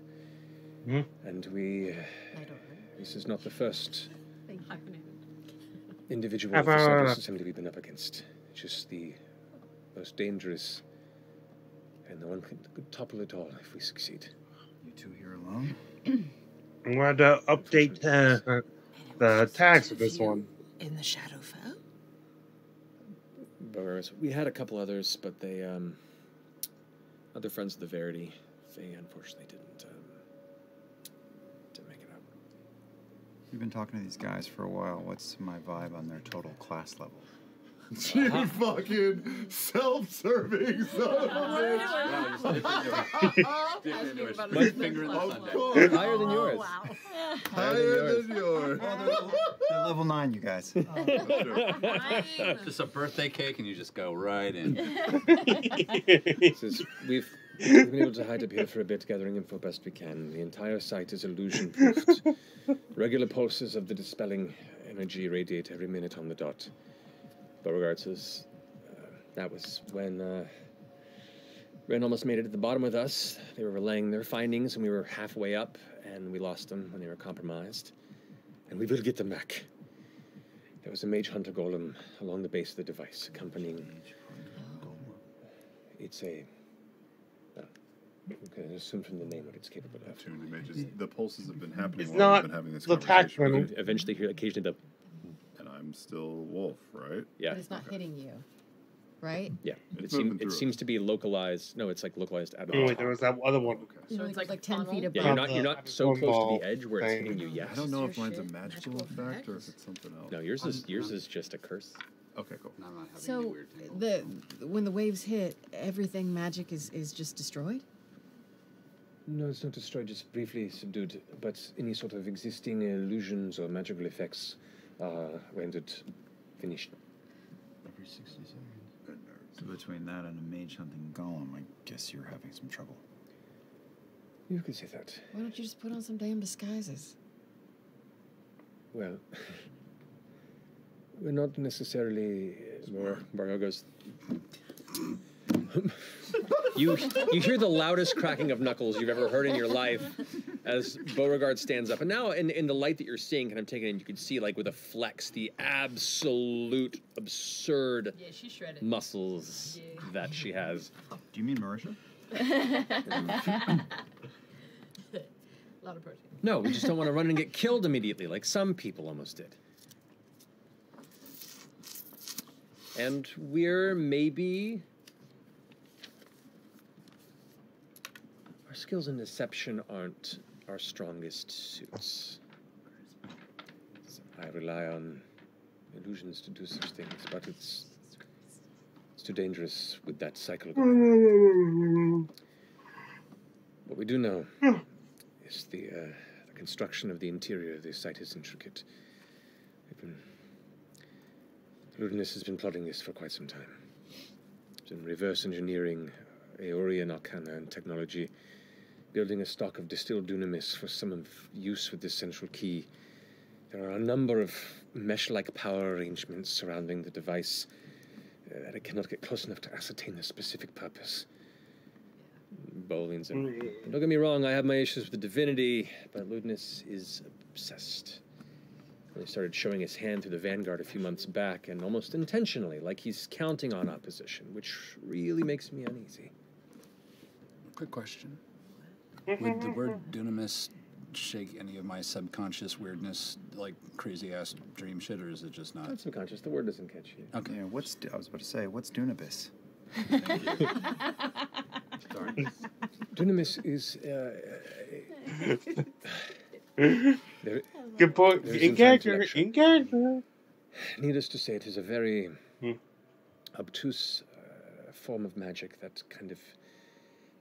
And this is not the first individual of the Cyprus Assembly we've been up against. Just the most dangerous, and the one that could topple it all if we succeed. You two here alone? I'm going to update the tags for this one. In the Shadowfell? We had a couple others, but they, other friends of the Verity, they unfortunately didn't make it out. You've been talking to these guys for a while. What's my vibe on their total class level? You fucking self-serving son of a bitch. My finger in the sun. Higher than yours. Wow. Higher than yours. They're level 9, you guys. Just a birthday cake, and you just go right in. We've been able to hide up here for a bit, gathering info best we can. The entire site is illusion-proofed. Regular pulses of the dispelling energy radiate every minute on the dot. Beauregard says that was when Ren almost made it at the bottom with us. They were relaying their findings, and we were halfway up, and we lost them when they were compromised. And we will get them back. There was a mage hunter golem along the base of the device, accompanying. It's a. You can assume from the name what it's capable of. Attuned images. The pulses have been happening It's while not we've been having this the conversation. attachment. Eventually, hear occasionally the. And I'm still Wolf, right? Yeah. But it's not hitting you, right? Yeah. It's It moving seems to be localized. No, it's like localized out of. Oh, wait, there was that other one. You know, like 10 feet above. Yeah, you're not so close to ball the edge where it's thing. hitting you yet. I don't know if mine's a magical effect or if it's something else. No, yours is just a curse. Okay, cool. I'm not having any So weird tingles. when the waves hit, everything magic is just destroyed? No, it's not destroyed, just briefly subdued. But any sort of existing illusions or magical effects rendered finished. Every 60 seconds. So between that and a mage hunting golem, I guess you're having some trouble. You could say that. Why don't you just put on some damn disguises? Well, we're not necessarily more. Mario goes. You hear the loudest cracking of knuckles you've ever heard in your life as Beauregard stands up. And now in the light that you're seeing, kind of taking in, you can see, like, with a flex, the absolute absurd muscles that she has. Do you mean Marisha? A lot of protein. No, we just don't want to run and get killed immediately, like some people almost did. And we're maybe... Our skills in deception aren't our strongest suits. I rely on illusions to do such things, but it's too dangerous with that cycle going. What we do know is the construction of the interior of this site is intricate. Ludinus has been plotting this for quite some time. It's been reverse engineering Aeorian arcana and technology, building a stock of distilled dunamis for some of use with this central key. There are a number of mesh-like power arrangements surrounding the device that it cannot get close enough to ascertain the specific purpose. Bolins. Don't get me wrong, I have my issues with the divinity, but Ludinus is obsessed. He started showing his hand through the Vanguard a few months back, and almost intentionally, like he's counting on opposition, which really makes me uneasy. Quick question. Would the word dunamis shake any of my subconscious weirdness, like crazy-ass dream shit, or is it just not? Not subconscious. The word doesn't catch you. Okay. Yeah, I was about to say, what's Dunabis? Sorry. Dunamis is... Good point. In character. In character. Needless to say, it is a very obtuse form of magic that kind of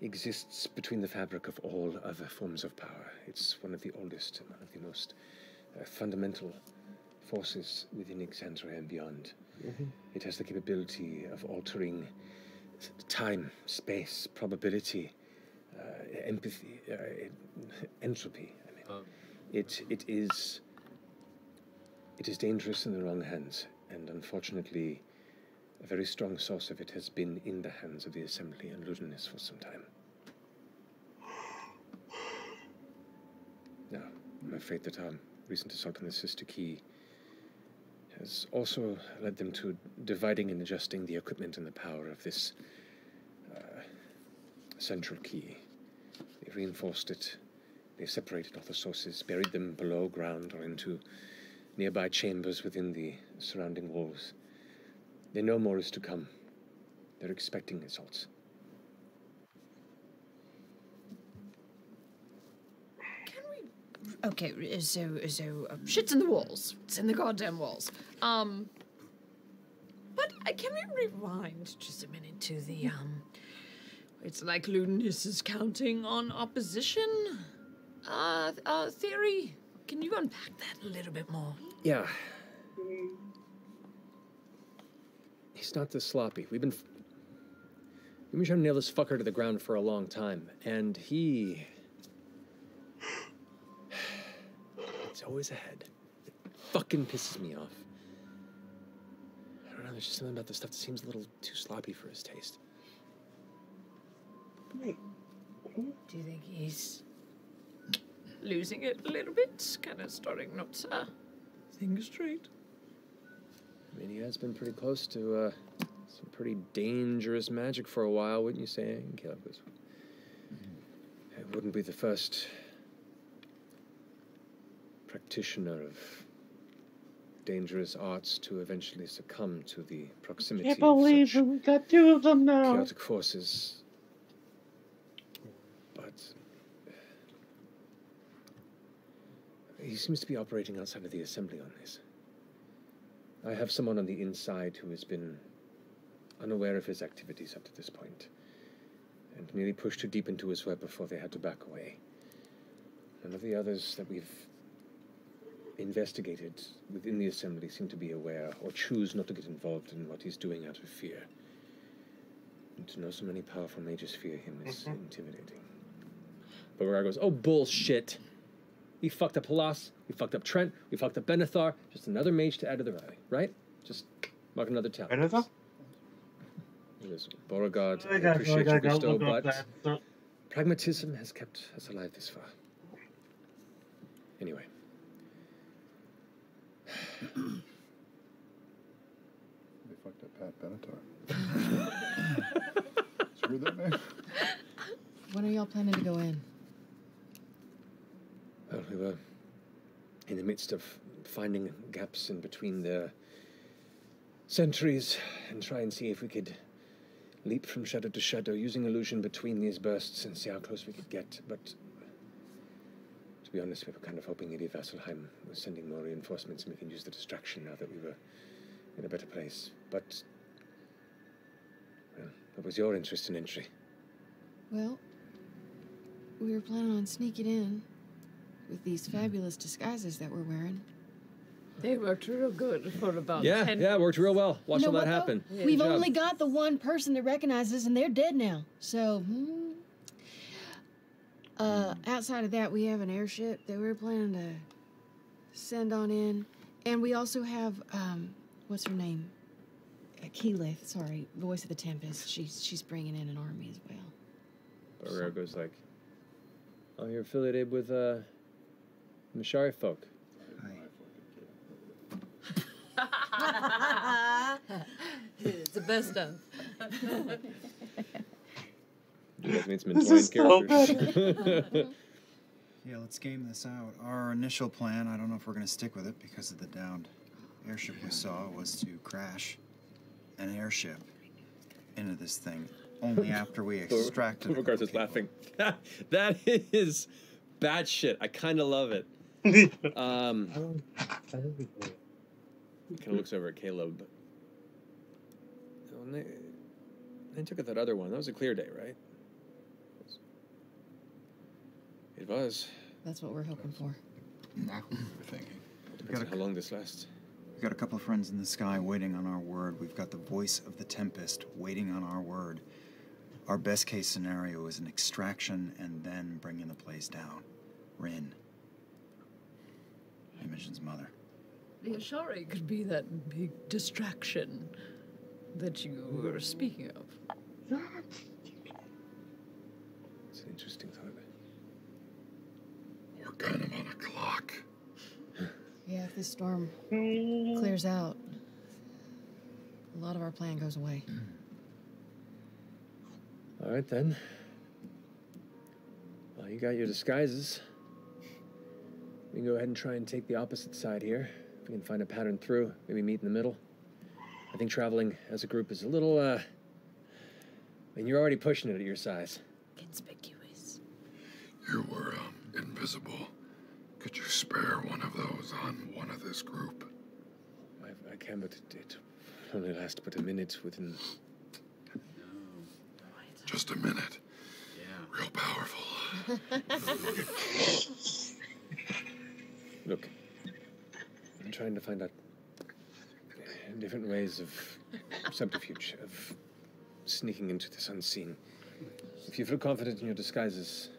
exists between the fabric of all other forms of power. It's one of the oldest and one of the most fundamental forces within Exandria and beyond. It has the capability of altering time, space, probability, empathy, entropy. I mean, it is dangerous in the wrong hands, and unfortunately, a very strong source of it has been in the hands of the Assembly and Ludinus for some time. Now, I'm afraid that our recent assault on the Sister Key has also led them to dividing and adjusting the equipment and the power of this central key. They reinforced it, they separated all the sources, buried them below ground or into nearby chambers within the surrounding walls. They know more is to come. They're expecting assaults. Okay, so shit's in the walls. It's in the goddamn walls. But can we rewind just a minute to the it's like Ludinus is counting on opposition theory. Can you unpack that a little bit more? Yeah. He's not this sloppy. We've been trying to nail this fucker to the ground for a long time, and he... It's always ahead. It fucking pisses me off. I don't know, there's just something about this stuff that seems a little too sloppy for his taste. Do you think he's losing it a little bit? Kind of starting not to think straight? I mean, he has been pretty close to some pretty dangerous magic for a while, wouldn't you say, Caleb? It wouldn't be the first practitioner of dangerous arts to eventually succumb to the proximity Can't believe we got two of them now. Chaotic forces. But he seems to be operating outside of the Assembly on this. I have someone on the inside who has been unaware of his activities up to this point, and nearly pushed too deep into his web before they had to back away. None of the others that we've investigated within the Assembly seem to be aware or choose not to get involved in what he's doing out of fear. And to know so many powerful mages fear him is intimidating. But Beauregard goes, oh, bullshit. We fucked up Halas, we fucked up Trent, we fucked up Benethar. Just another mage to add to the rally, right? Just mark another talent. Benethar? It is Beauregard. I appreciate you, Gusteau, but pragmatism has kept us alive this far. Anyway. They fucked up Pat Benatar. Screw that name. When are y'all planning to go in? Well, we were in the midst of finding gaps in between the sentries and try and see if we could leap from shadow to shadow using illusion between these bursts and see how close we could get. But to be honest, we were kind of hoping maybe Vasselheim was sending more reinforcements and we can use the distraction now that we were in a better place. But, well, what was your interest in entry? Well, we were planning on sneaking in with these fabulous disguises that we're wearing. They worked real good for about 10 it worked real well. Watch all that what, happen. though? We've only got the one person that recognizes, and they're dead now. So, outside of that, we have an airship that we're planning to send on in. And we also have, what's her name? Keyleth, sorry, Voice of the Tempest. She's bringing in an army as well. Barrera goes like, oh, you're affiliated with, Mishari folk. It's the best of. You guys made some entwined characters. Yeah, let's game this out. Our initial plan, I don't know if we're going to stick with it because of the downed airship we saw, was to crash an airship into this thing only after we extracted it. Beauregard is laughing. That is batshit. I kind of love it. Kind of looks over at Caleb. When they took it that other one. That was a clear day, right? It was. That's what we're hoping for. Not what we were thinking. Depends on how long this lasts. We've got a couple of friends in the sky waiting on our word. We've got the voice of the Tempest waiting on our word. Our best case scenario is an extraction and then bringing the place down. Rin. Imogen's mother. The Ashari could be that big distraction that you were speaking of. It's an interesting thought. We're kind of on a clock. Yeah, if this storm clears out, a lot of our plan goes away. All right, then. Well, you got your disguises. We can go ahead and try and take the opposite side here. If we can find a pattern through, maybe meet in the middle. I think traveling as a group is a little, I mean, you're already pushing it at your size. Conspicuous. You were, invisible. Could you spare one of those on one of this group? I can, but it only lasts but a minute within... Just a minute. Yeah. Real powerful. Look, I'm trying to find out different ways of subterfuge, of sneaking into this unseen. If you feel confident in your disguises,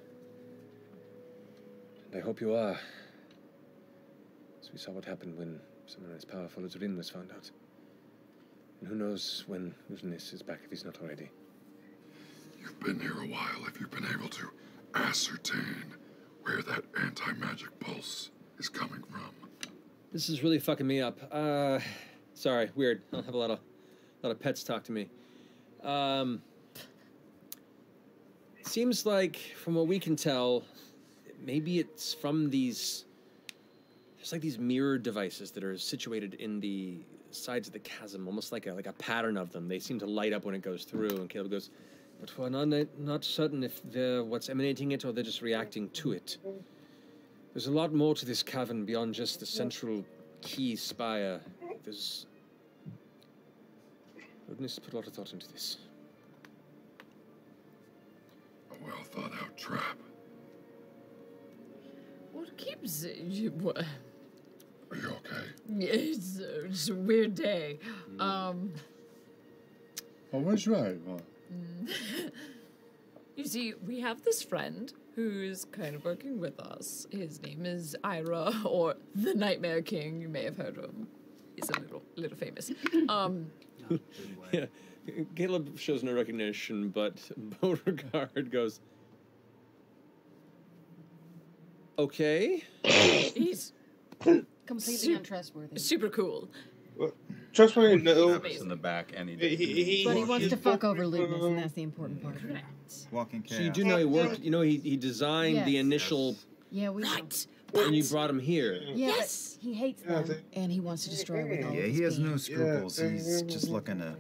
and I hope you are, as we saw what happened when someone as powerful as Rin was found out. And who knows when Lucianus is back if he's not already. You've been here a while. Have you been able to ascertain where that anti-magic pulse is coming from? This is really fucking me up. Sorry, weird. I don't have a lot of pets talk to me. Seems like, from what we can tell, maybe it's from these... There's like these mirror devices that are situated in the sides of the chasm, almost like a pattern of them. They seem to light up when it goes through, and Caleb goes, but we're not certain if they're what's emanating it or they're just reacting to it. There's a lot more to this cavern beyond just the central key spire. There's... Goodness, put a lot of thought into this. A well-thought-out trap. What keeps you... What? Are you okay? Yeah, it's a weird day. Oh, what's right? You see, we have this friend who's kind of working with us. His name is Ira, or the Nightmare King. You may have heard of him. He's a little famous. Yeah, Caleb shows no recognition, but Beauregard goes, Okay. He's completely untrustworthy. Super cool. Trustworthy, no. In the back, and But he wants to fuck over Ludinus, and that's the important part. Walking chaos. So you do know he worked. You know he designed the Yes. initial. Yeah, we Right. And you brought him here. Yeah, but he hates them, and he wants to destroy it with all Yeah, of his he has being. no scruples. He's just looking to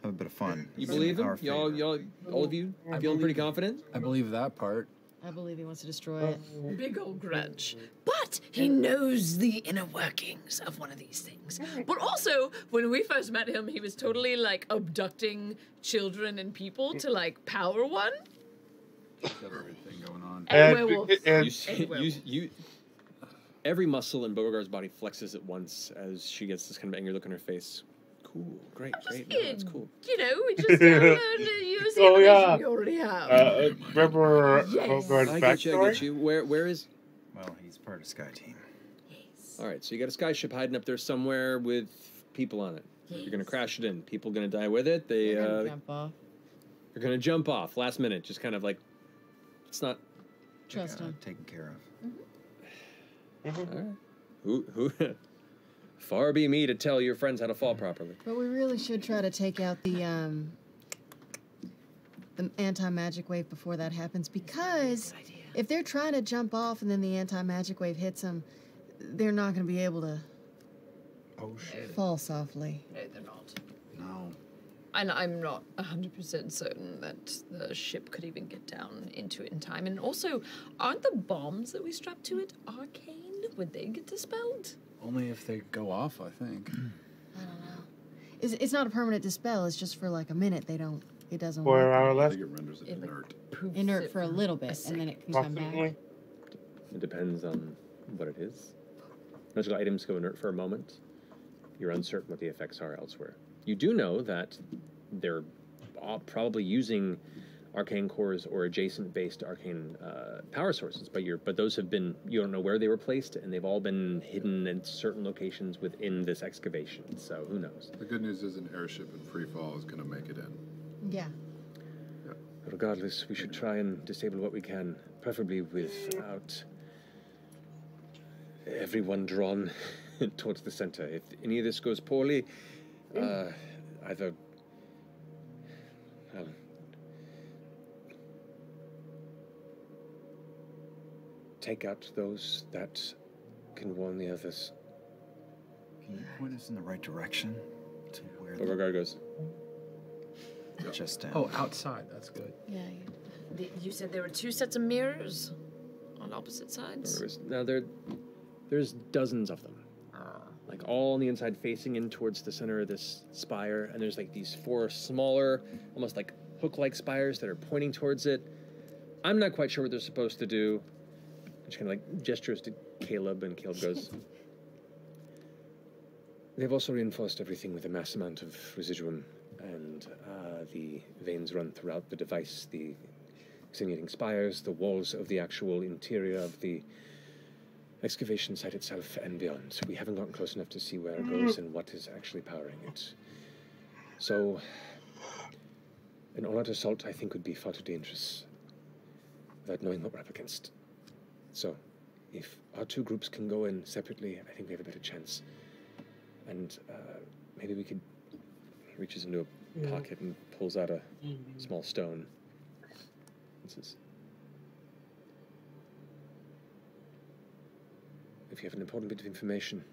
have a bit of fun. You believe him? Our Y'all, all of you feeling pretty confident? I believe that part. I believe he wants to destroy it. Big old grudge. But he knows the inner workings of one of these things. But also, when we first met him, he was totally like abducting children and people to like power one. Everything going on. And werewolves. You every muscle in Beauregard's body flexes at once as she gets this kind of angry look on her face. Cool, great. No, that's cool. You know, we just use the Oh, yeah. information we already have. Remember Yes. Beauregard's I get backstory? you. Where is? Well, he's part of Sky Team. All right, so you got a skyship hiding up there somewhere with people on it. You're gonna crash it in. People gonna die with it. They're gonna jump off. They're gonna jump off last minute. Just kind of like, it's not. Trust him. Taken care of. All right. Who? Far be me to tell your friends how to fall properly. But we really should try to take out the anti-magic wave before that happens, because if they're trying to jump off and then the anti-magic wave hits them, they're not going to be able to fall softly. No, they're not. No. And I'm not 100% certain that the ship could even get down into it in time. And also, aren't the bombs that we strapped to it arcane? Would they get dispelled? Only if they go off, I think. I don't know. It's not a permanent dispel. It's just for like a minute. It doesn't For work. our I left. think it renders it inert. Inert for a little bit, and then it can come back. Possibly. It depends on what it is. Magical items go inert for a moment. You're uncertain what the effects are elsewhere. You do know that they're probably using arcane cores or adjacent-based arcane power sources, but those have been, you don't know where they were placed, and they've all been hidden in certain locations within this excavation. So who knows? The good news is an airship in free fall is going to make it in. Yeah. Regardless, we should try and disable what we can, preferably without everyone drawn towards the center. If any of this goes poorly, either take out those that can warn the others. Can you point us in the right direction to where Beauregard goes. Just down. Oh, outside. That's good. Yeah. You said there were 2 sets of mirrors on opposite sides? Now, there's dozens of them. Like all on the inside facing in towards the center of this spire, and there's like these 4 smaller, almost like hook-like spires that are pointing towards it. I'm not quite sure what they're supposed to do. Just kind of like gestures to Caleb, and Caleb goes. They've also reinforced everything with a mass amount of residuum, and the veins run throughout the device, the extenuating spires, the walls of the actual interior of the excavation site itself and beyond. We haven't gotten close enough to see where it goes and what is actually powering it. So, an all-out assault, I think, would be far too dangerous without knowing what we're up against. So, if our 2 groups can go in separately, I think we have a better chance. And maybe we could... He reaches into a pocket and pulls out a small stone. And says, if you have an important bit of information,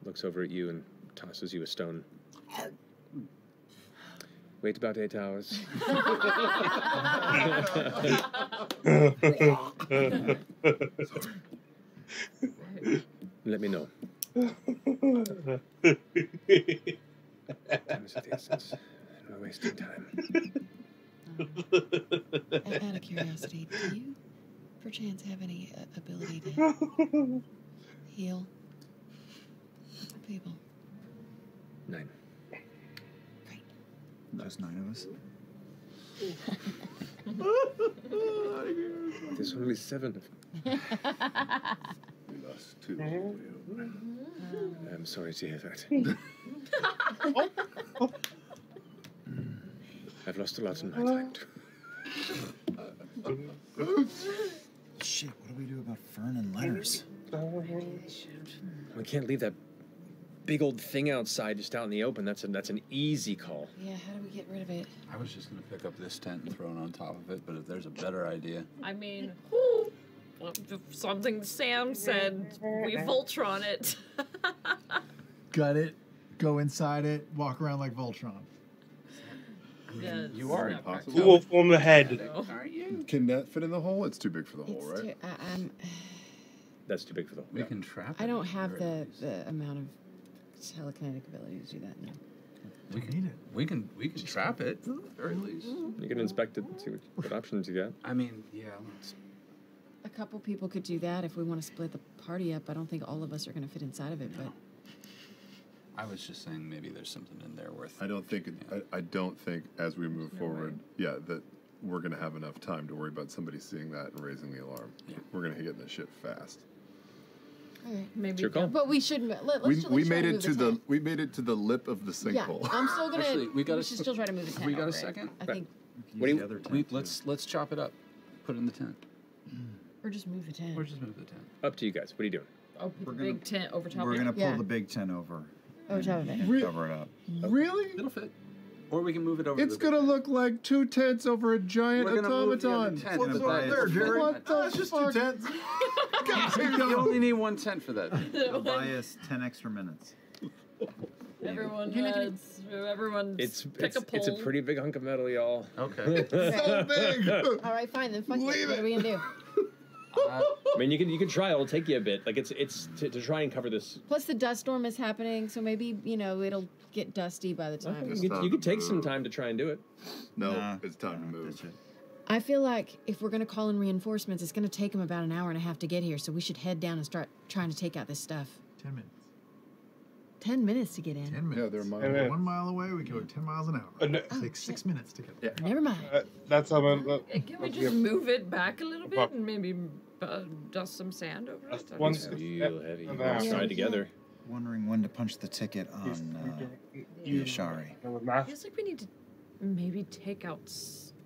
looks over at you and tosses you a stone. Wait about 8 hours. Let me know. Time is of the essence. No wasting time. Out of curiosity, do you perchance have any ability to heal people? 9. Great. Just 9 of us. There's only 7 of them. And us too. I'm sorry to hear that. I've lost a lot in my time, too. Shit, what do we do about Fern and letters? We can't leave that big old thing outside, just out in the open. That's an easy call. Yeah, how do we get rid of it? I was just gonna pick up this tent and throw it on top of it, but if there's a better idea. I mean, something Sam said, we Voltron it. Gut it, go inside it, walk around like Voltron. Yeah, You are not impossible. Who will form the head? Aren't you? Can that fit in the hole? It's too big for the hole, It's right? That's too big for the hole. We can trap it. I don't have at the the very least. amount of telekinetic ability to do that now. We can trap it at the very least. You can inspect it and see what options you got. I mean, yeah. Let's, A couple people could do that if we want to split the party up. I don't think all of us are going to fit inside of it, but I was just saying maybe there's something in there worth. I don't think I don't think as we move forward, that we're gonna have enough time to worry about somebody seeing that and raising the alarm. Yeah. We're gonna get this shit fast. Maybe. Your call. but we shouldn't. We made it to the lip of the Yeah, sinkhole. I'm still gonna. Actually, we should still try to move the tent. We got a over it. second? I think, What do you? Let's chop it up, put it in the tent, or just move the tent. or just move the tent. Up to you guys. What are you doing? Oh, put the big tent over top We're of gonna it. pull Yeah. the big tent over. Over top of it. And cover it up. Really? It'll fit, or we can move it over. It's the gonna look like 2 tents over a giant We're gonna move the other automaton. tent. What's and right buy there, it. Jerry? What the It's just fuck? 2 tents. You only need 1 tent for that. It'll buy us 10 extra minutes. Everyone, You're not gonna- everyone, It's pick a pole. it's a pretty big hunk of metal, y'all. Okay. So big. All right, fine then. Fuck it. Leave What are we gonna do? I mean, you can try. It'll take you a bit. Like it's to try and cover this. Plus the dust storm is happening, so maybe it'll get dusty by the time. You could take some time to try and do it. No, Nah. it's time to move. That's it. I feel like if we're gonna call in reinforcements, it's gonna take them about an hour and a half to get here. So we should head down and start trying to take out this stuff. 10 minutes. 10 minutes to get in. 10 minutes. Yeah, they're miles. minutes. 1 mile away, we go 10 miles an hour. No. It takes 6 minutes to get there. Never mind. That's how I'm. Can we just move it back a little bit and maybe dust some sand over it? One It's real heavy. You Yeah. guys try together. Wondering when to punch the ticket on Shari. Feels like we need to maybe take out,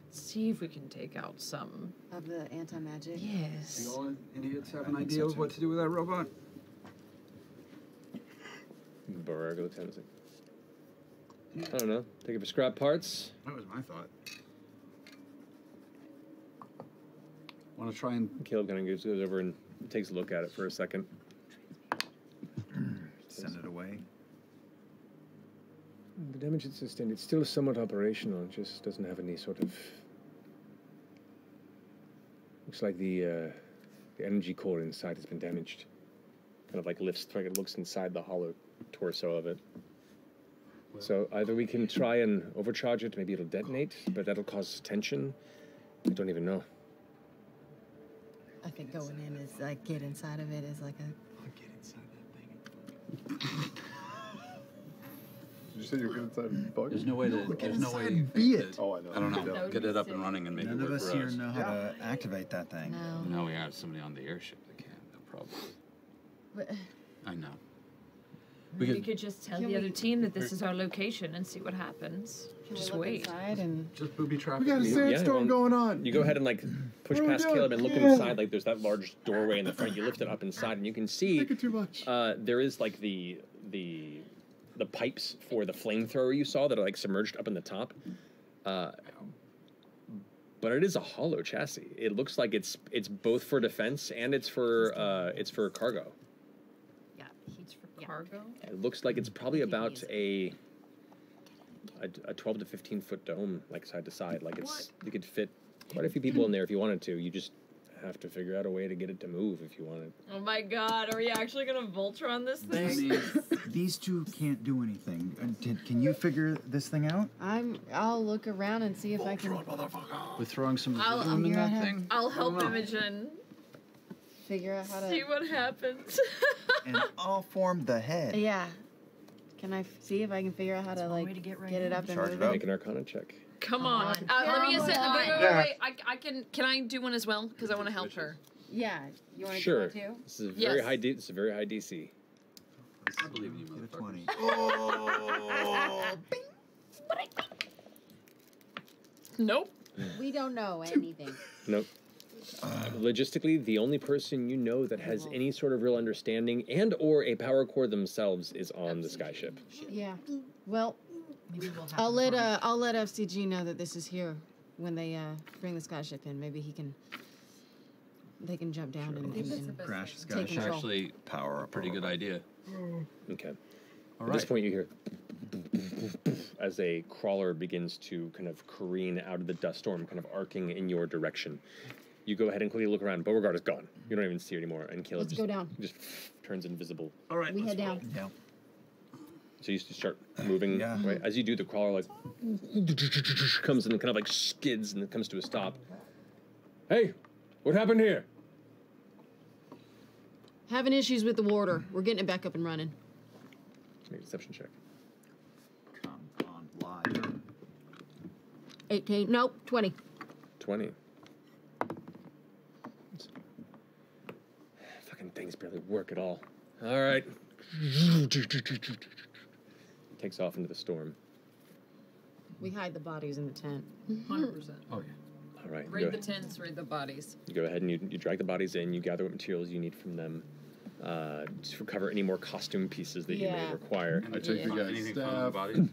see if we can take out some. Of the anti-magic. Yes. all idiots have an idea of what to do with that robot? Borrow lieutenant. I don't know. Take it for scrap parts. That was my thought. Want to try and Caleb kind of goes over and takes a look at it for a second. Send it away. The damage it's sustained, it's still somewhat operational. It just doesn't have any sort of. Looks like the energy core inside has been damaged. Kind of like lifts, like it looks inside the hollow torso of it. So either we can try and overcharge it, maybe it'll detonate, but that'll cause tension. We don't even know. I think going in is like get inside of it is like a. I'll get inside that thing. Did you say you're good inside of the bug? There's no way to. There's no way. and be it. Oh, I know. I don't know. No, Get it up and running and make None it of work us for here us. know how to activate that thing. No. Now we have somebody on the airship that can. No problem. But, I know. We could just tell Can the we- other team that this is our location and see what happens. can Just we look wait. inside and. Just booby trap. We got a Yeah, sandstorm well, going on. You go ahead and like push What are we past doing? Caleb and look inside. Like there's that large doorway in the front. You lift it up inside, and you can see Thinking too much. there is like the pipes for the flamethrower you saw that are like submerged up in the top. But it is a hollow chassis. It looks like it's both for defense and it's for cargo. Yeah, heat's for cargo. It looks like it's probably about a 12 to 15 foot dome, like side to side. Like you could fit quite a few people in there if you wanted to. You just have to figure out a way to get it to move if you wanted. Oh my god, are we actually gonna Voltron this I thing? mean, these two can't do anything. Can you figure this thing out? I'll look around and see if I can We're throwing some I'll- residuum in I'll that have- thing. I'll I help don't know. Imogen figure out how see to. what happens. And I'll form the head. Yeah. Can I see if I can figure out how to like way to get right get it in. up and Charge move it up. Make an Arcana check. Come on. Let me get Come wait. Yeah. I can I do one as well? Because I want to help her. Yeah. You want to Sure. do one too? This is a very Yes. high. This is a very high DC. I believe in you, Get a motherfucker. 20. Oh. Nope. We don't know anything. Nope. Logistically, the only person you know that has any sort of real understanding and or a power core themselves is on the skyship. Yeah. Well, Maybe we'll have I'll let F.C.G know that this is here when they bring the skyship in. Maybe they can jump down and crash the take skyship. control. Actually, Power up. pretty good idea. Okay. All At this right. point, you hear as a crawler begins to kind of careen out of the dust storm, kind of arcing in your direction. You go ahead and quickly look around. Beauregard is gone. You don't even see her anymore. And Caleb Let's go down. just turns invisible. All right. We head down. Yeah. So you start moving. Yeah. Right? As you do, the crawler like comes and kind of like skids and it comes to a stop. Hey, what happened here? Having issues with the water. We're getting it back up and running. Make a deception check. Come on, live. 18. Nope. 20. 20. Fucking things barely work at all. All right. Takes off into the storm. We hide the bodies in the tent. 100%. Oh yeah. All right. Raid the tents, raid the bodies. You go ahead and you drag the bodies in. You gather what materials you need from them to recover any more costume pieces that you may Yeah. require. I took the guy's Anything fun on the staff. body?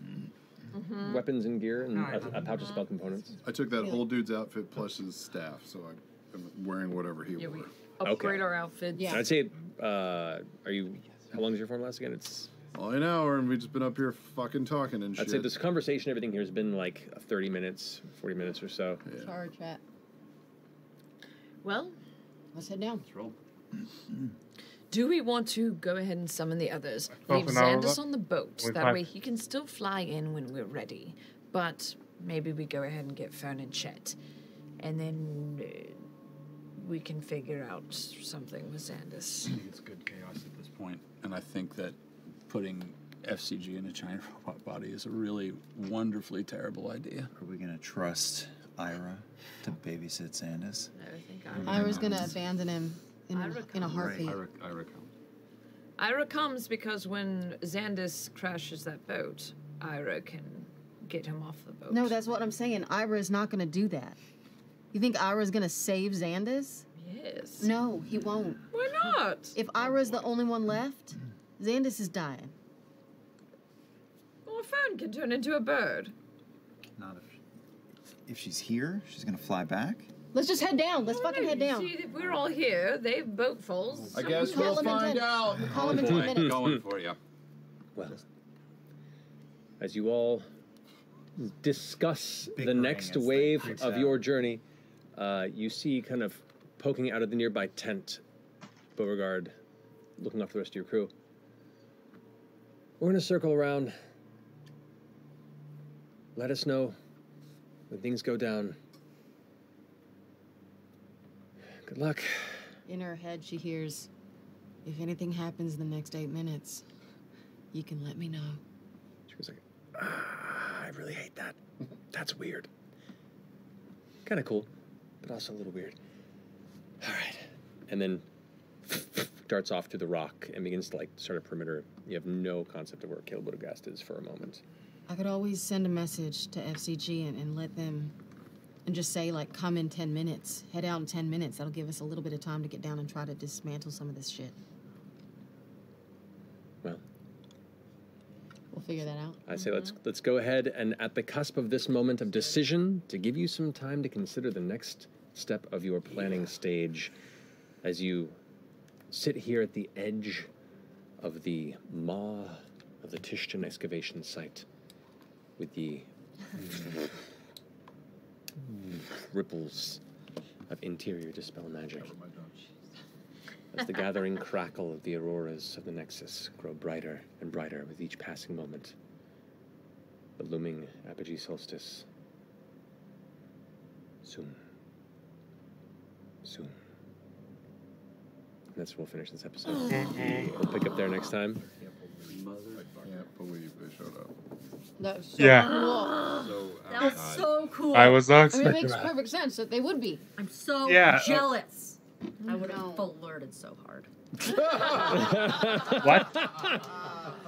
Weapons and gear and a pouch of spell components. I took that whole dude's outfit plus his staff, so I'm wearing whatever he Yeah, we wore. upgrade our outfits. Yeah. I'd say, how long does your form last again? It's. Only an hour, and we've just been up here fucking talking and shit. I'd say this conversation, everything here has been like 30 minutes, 40 minutes or so. Yeah. Sorry, chat. Well, Let's head down. Let's roll. do we want to go ahead and summon the others? Leave Half an hour Xandus left. on the boat. With That five- way he can still fly in when we're ready. But maybe we go ahead and get Fern and Chet. And then we can figure out something with Xandus. I think it's good chaos at this point, and I think that putting F.C.G in a giant robot body is a really wonderfully terrible idea. Are we gonna trust Ira to babysit Sandus? I think I was gonna abandon him Ira in a heartbeat. Ira comes. Ira comes because when Xandus crashes that boat, Ira can get him off the boat. No, that's what I'm saying. Ira's not gonna do that. You think Ira's gonna save Xandus? Yes. No, he won't. Why not? If Ira's the only one left, Xandus is dying. Well, Fern can turn into a bird. Not if she's here, she's gonna fly back. Let's just head down. Let's fucking head down. See, if we're all here, they've boatfuls. I guess We'll we'll call him in find 10. out. We'll call him in 10 minutes. Going for you. Well, as you all discuss the Bickering next as they wave creeps of out. your journey, you see kind of poking out of the nearby tent, Beauregard, looking off the rest of your crew. We're gonna circle around. Let us know when things go down. Good luck. In her head, she hears, if anything happens in the next 8 minutes, you can let me know. She was like, I really hate that. That's weird. Kind of cool, but also a little weird. All right. And then darts off through the rock and begins to like start a perimeter. You have no concept of where Caleb Woodagast is for a moment. I could always send a message to F.C.G and let them, and just say, like, come in 10 minutes. Head out in 10 minutes. That'll give us a little bit of time to get down and try to dismantle some of this shit. Well, We'll figure that out. I say let's go ahead and at the cusp of this moment of decision, to give you some time to consider the next step of your planning stage, as you sit here at the edge of the maw of the Tishtan excavation site, with the ripples of interior dispel magic, as the gathering crackle of the auroras of the Nexus grow brighter and brighter with each passing moment. The looming apogee solstice. Soon. Soon. And that's where we'll finish this episode. We'll pick up there next time. I can't believe they showed up. That was so Yeah. cool. That was so cool. I was not I mean, it expecting makes that. perfect sense that they would be. I'm so Yeah, jealous. I would No. have flirted so hard. What?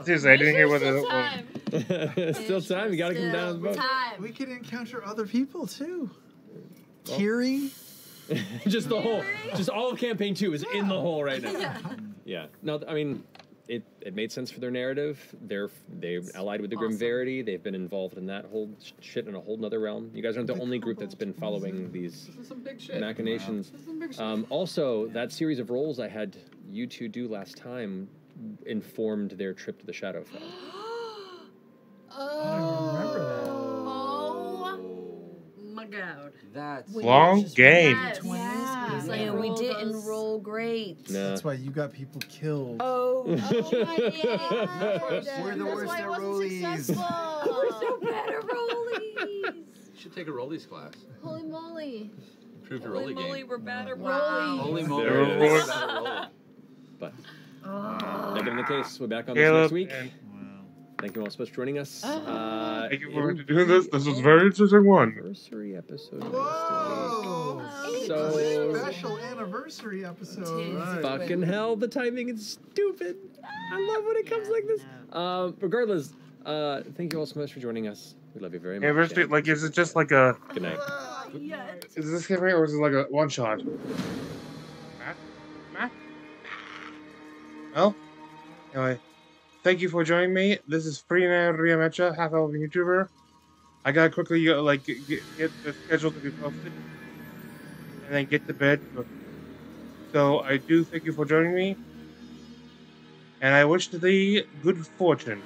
Seriously, I didn't hear what Still the. time. Still time. You gotta come down the boat. Time. We could encounter other people too. Kiri, Just the whole, just all of campaign 2 is in the hole right now. Yeah. No, I mean, it made sense for their narrative. They've allied with the Grim Verity. They've been involved in that whole shit in a whole nother realm. You guys aren't the only group that's been following these machinations. Also, that series of roles I had you two do last time informed their trip to the Shadowfell. I remember that. Oh my god. That's long game. Yeah. Like, we didn't roll great. Nah. That's why you got people killed. Oh my god. We're the worst at rollies. We're so bad at rollies. You should take a rollies class. Holy moly. Improve your Holy rolly moly, game. we're bad at Wow. Holy moly. There it we're is. bad at rolling. But that being the case, we're back on Caleb this next week. and- Thank you all so much for joining us. Thank you for doing this. This was a very interesting one. Anniversary episode. Whoa! So Special anniversary episode. Right. fucking hell, the timing is stupid. I love when it comes like this. Regardless, thank you all so much for joining us. We love you very much. Anniversary, like, is it just like a? Good night. Is this campaign or is it like a one shot? Matt? Well, anyway, thank you for joining me. This is Frina Riamecha, half elf YouTuber. I gotta quickly get the schedule to be posted, and then get to bed. So I do thank you for joining me, and I wish thee good fortune.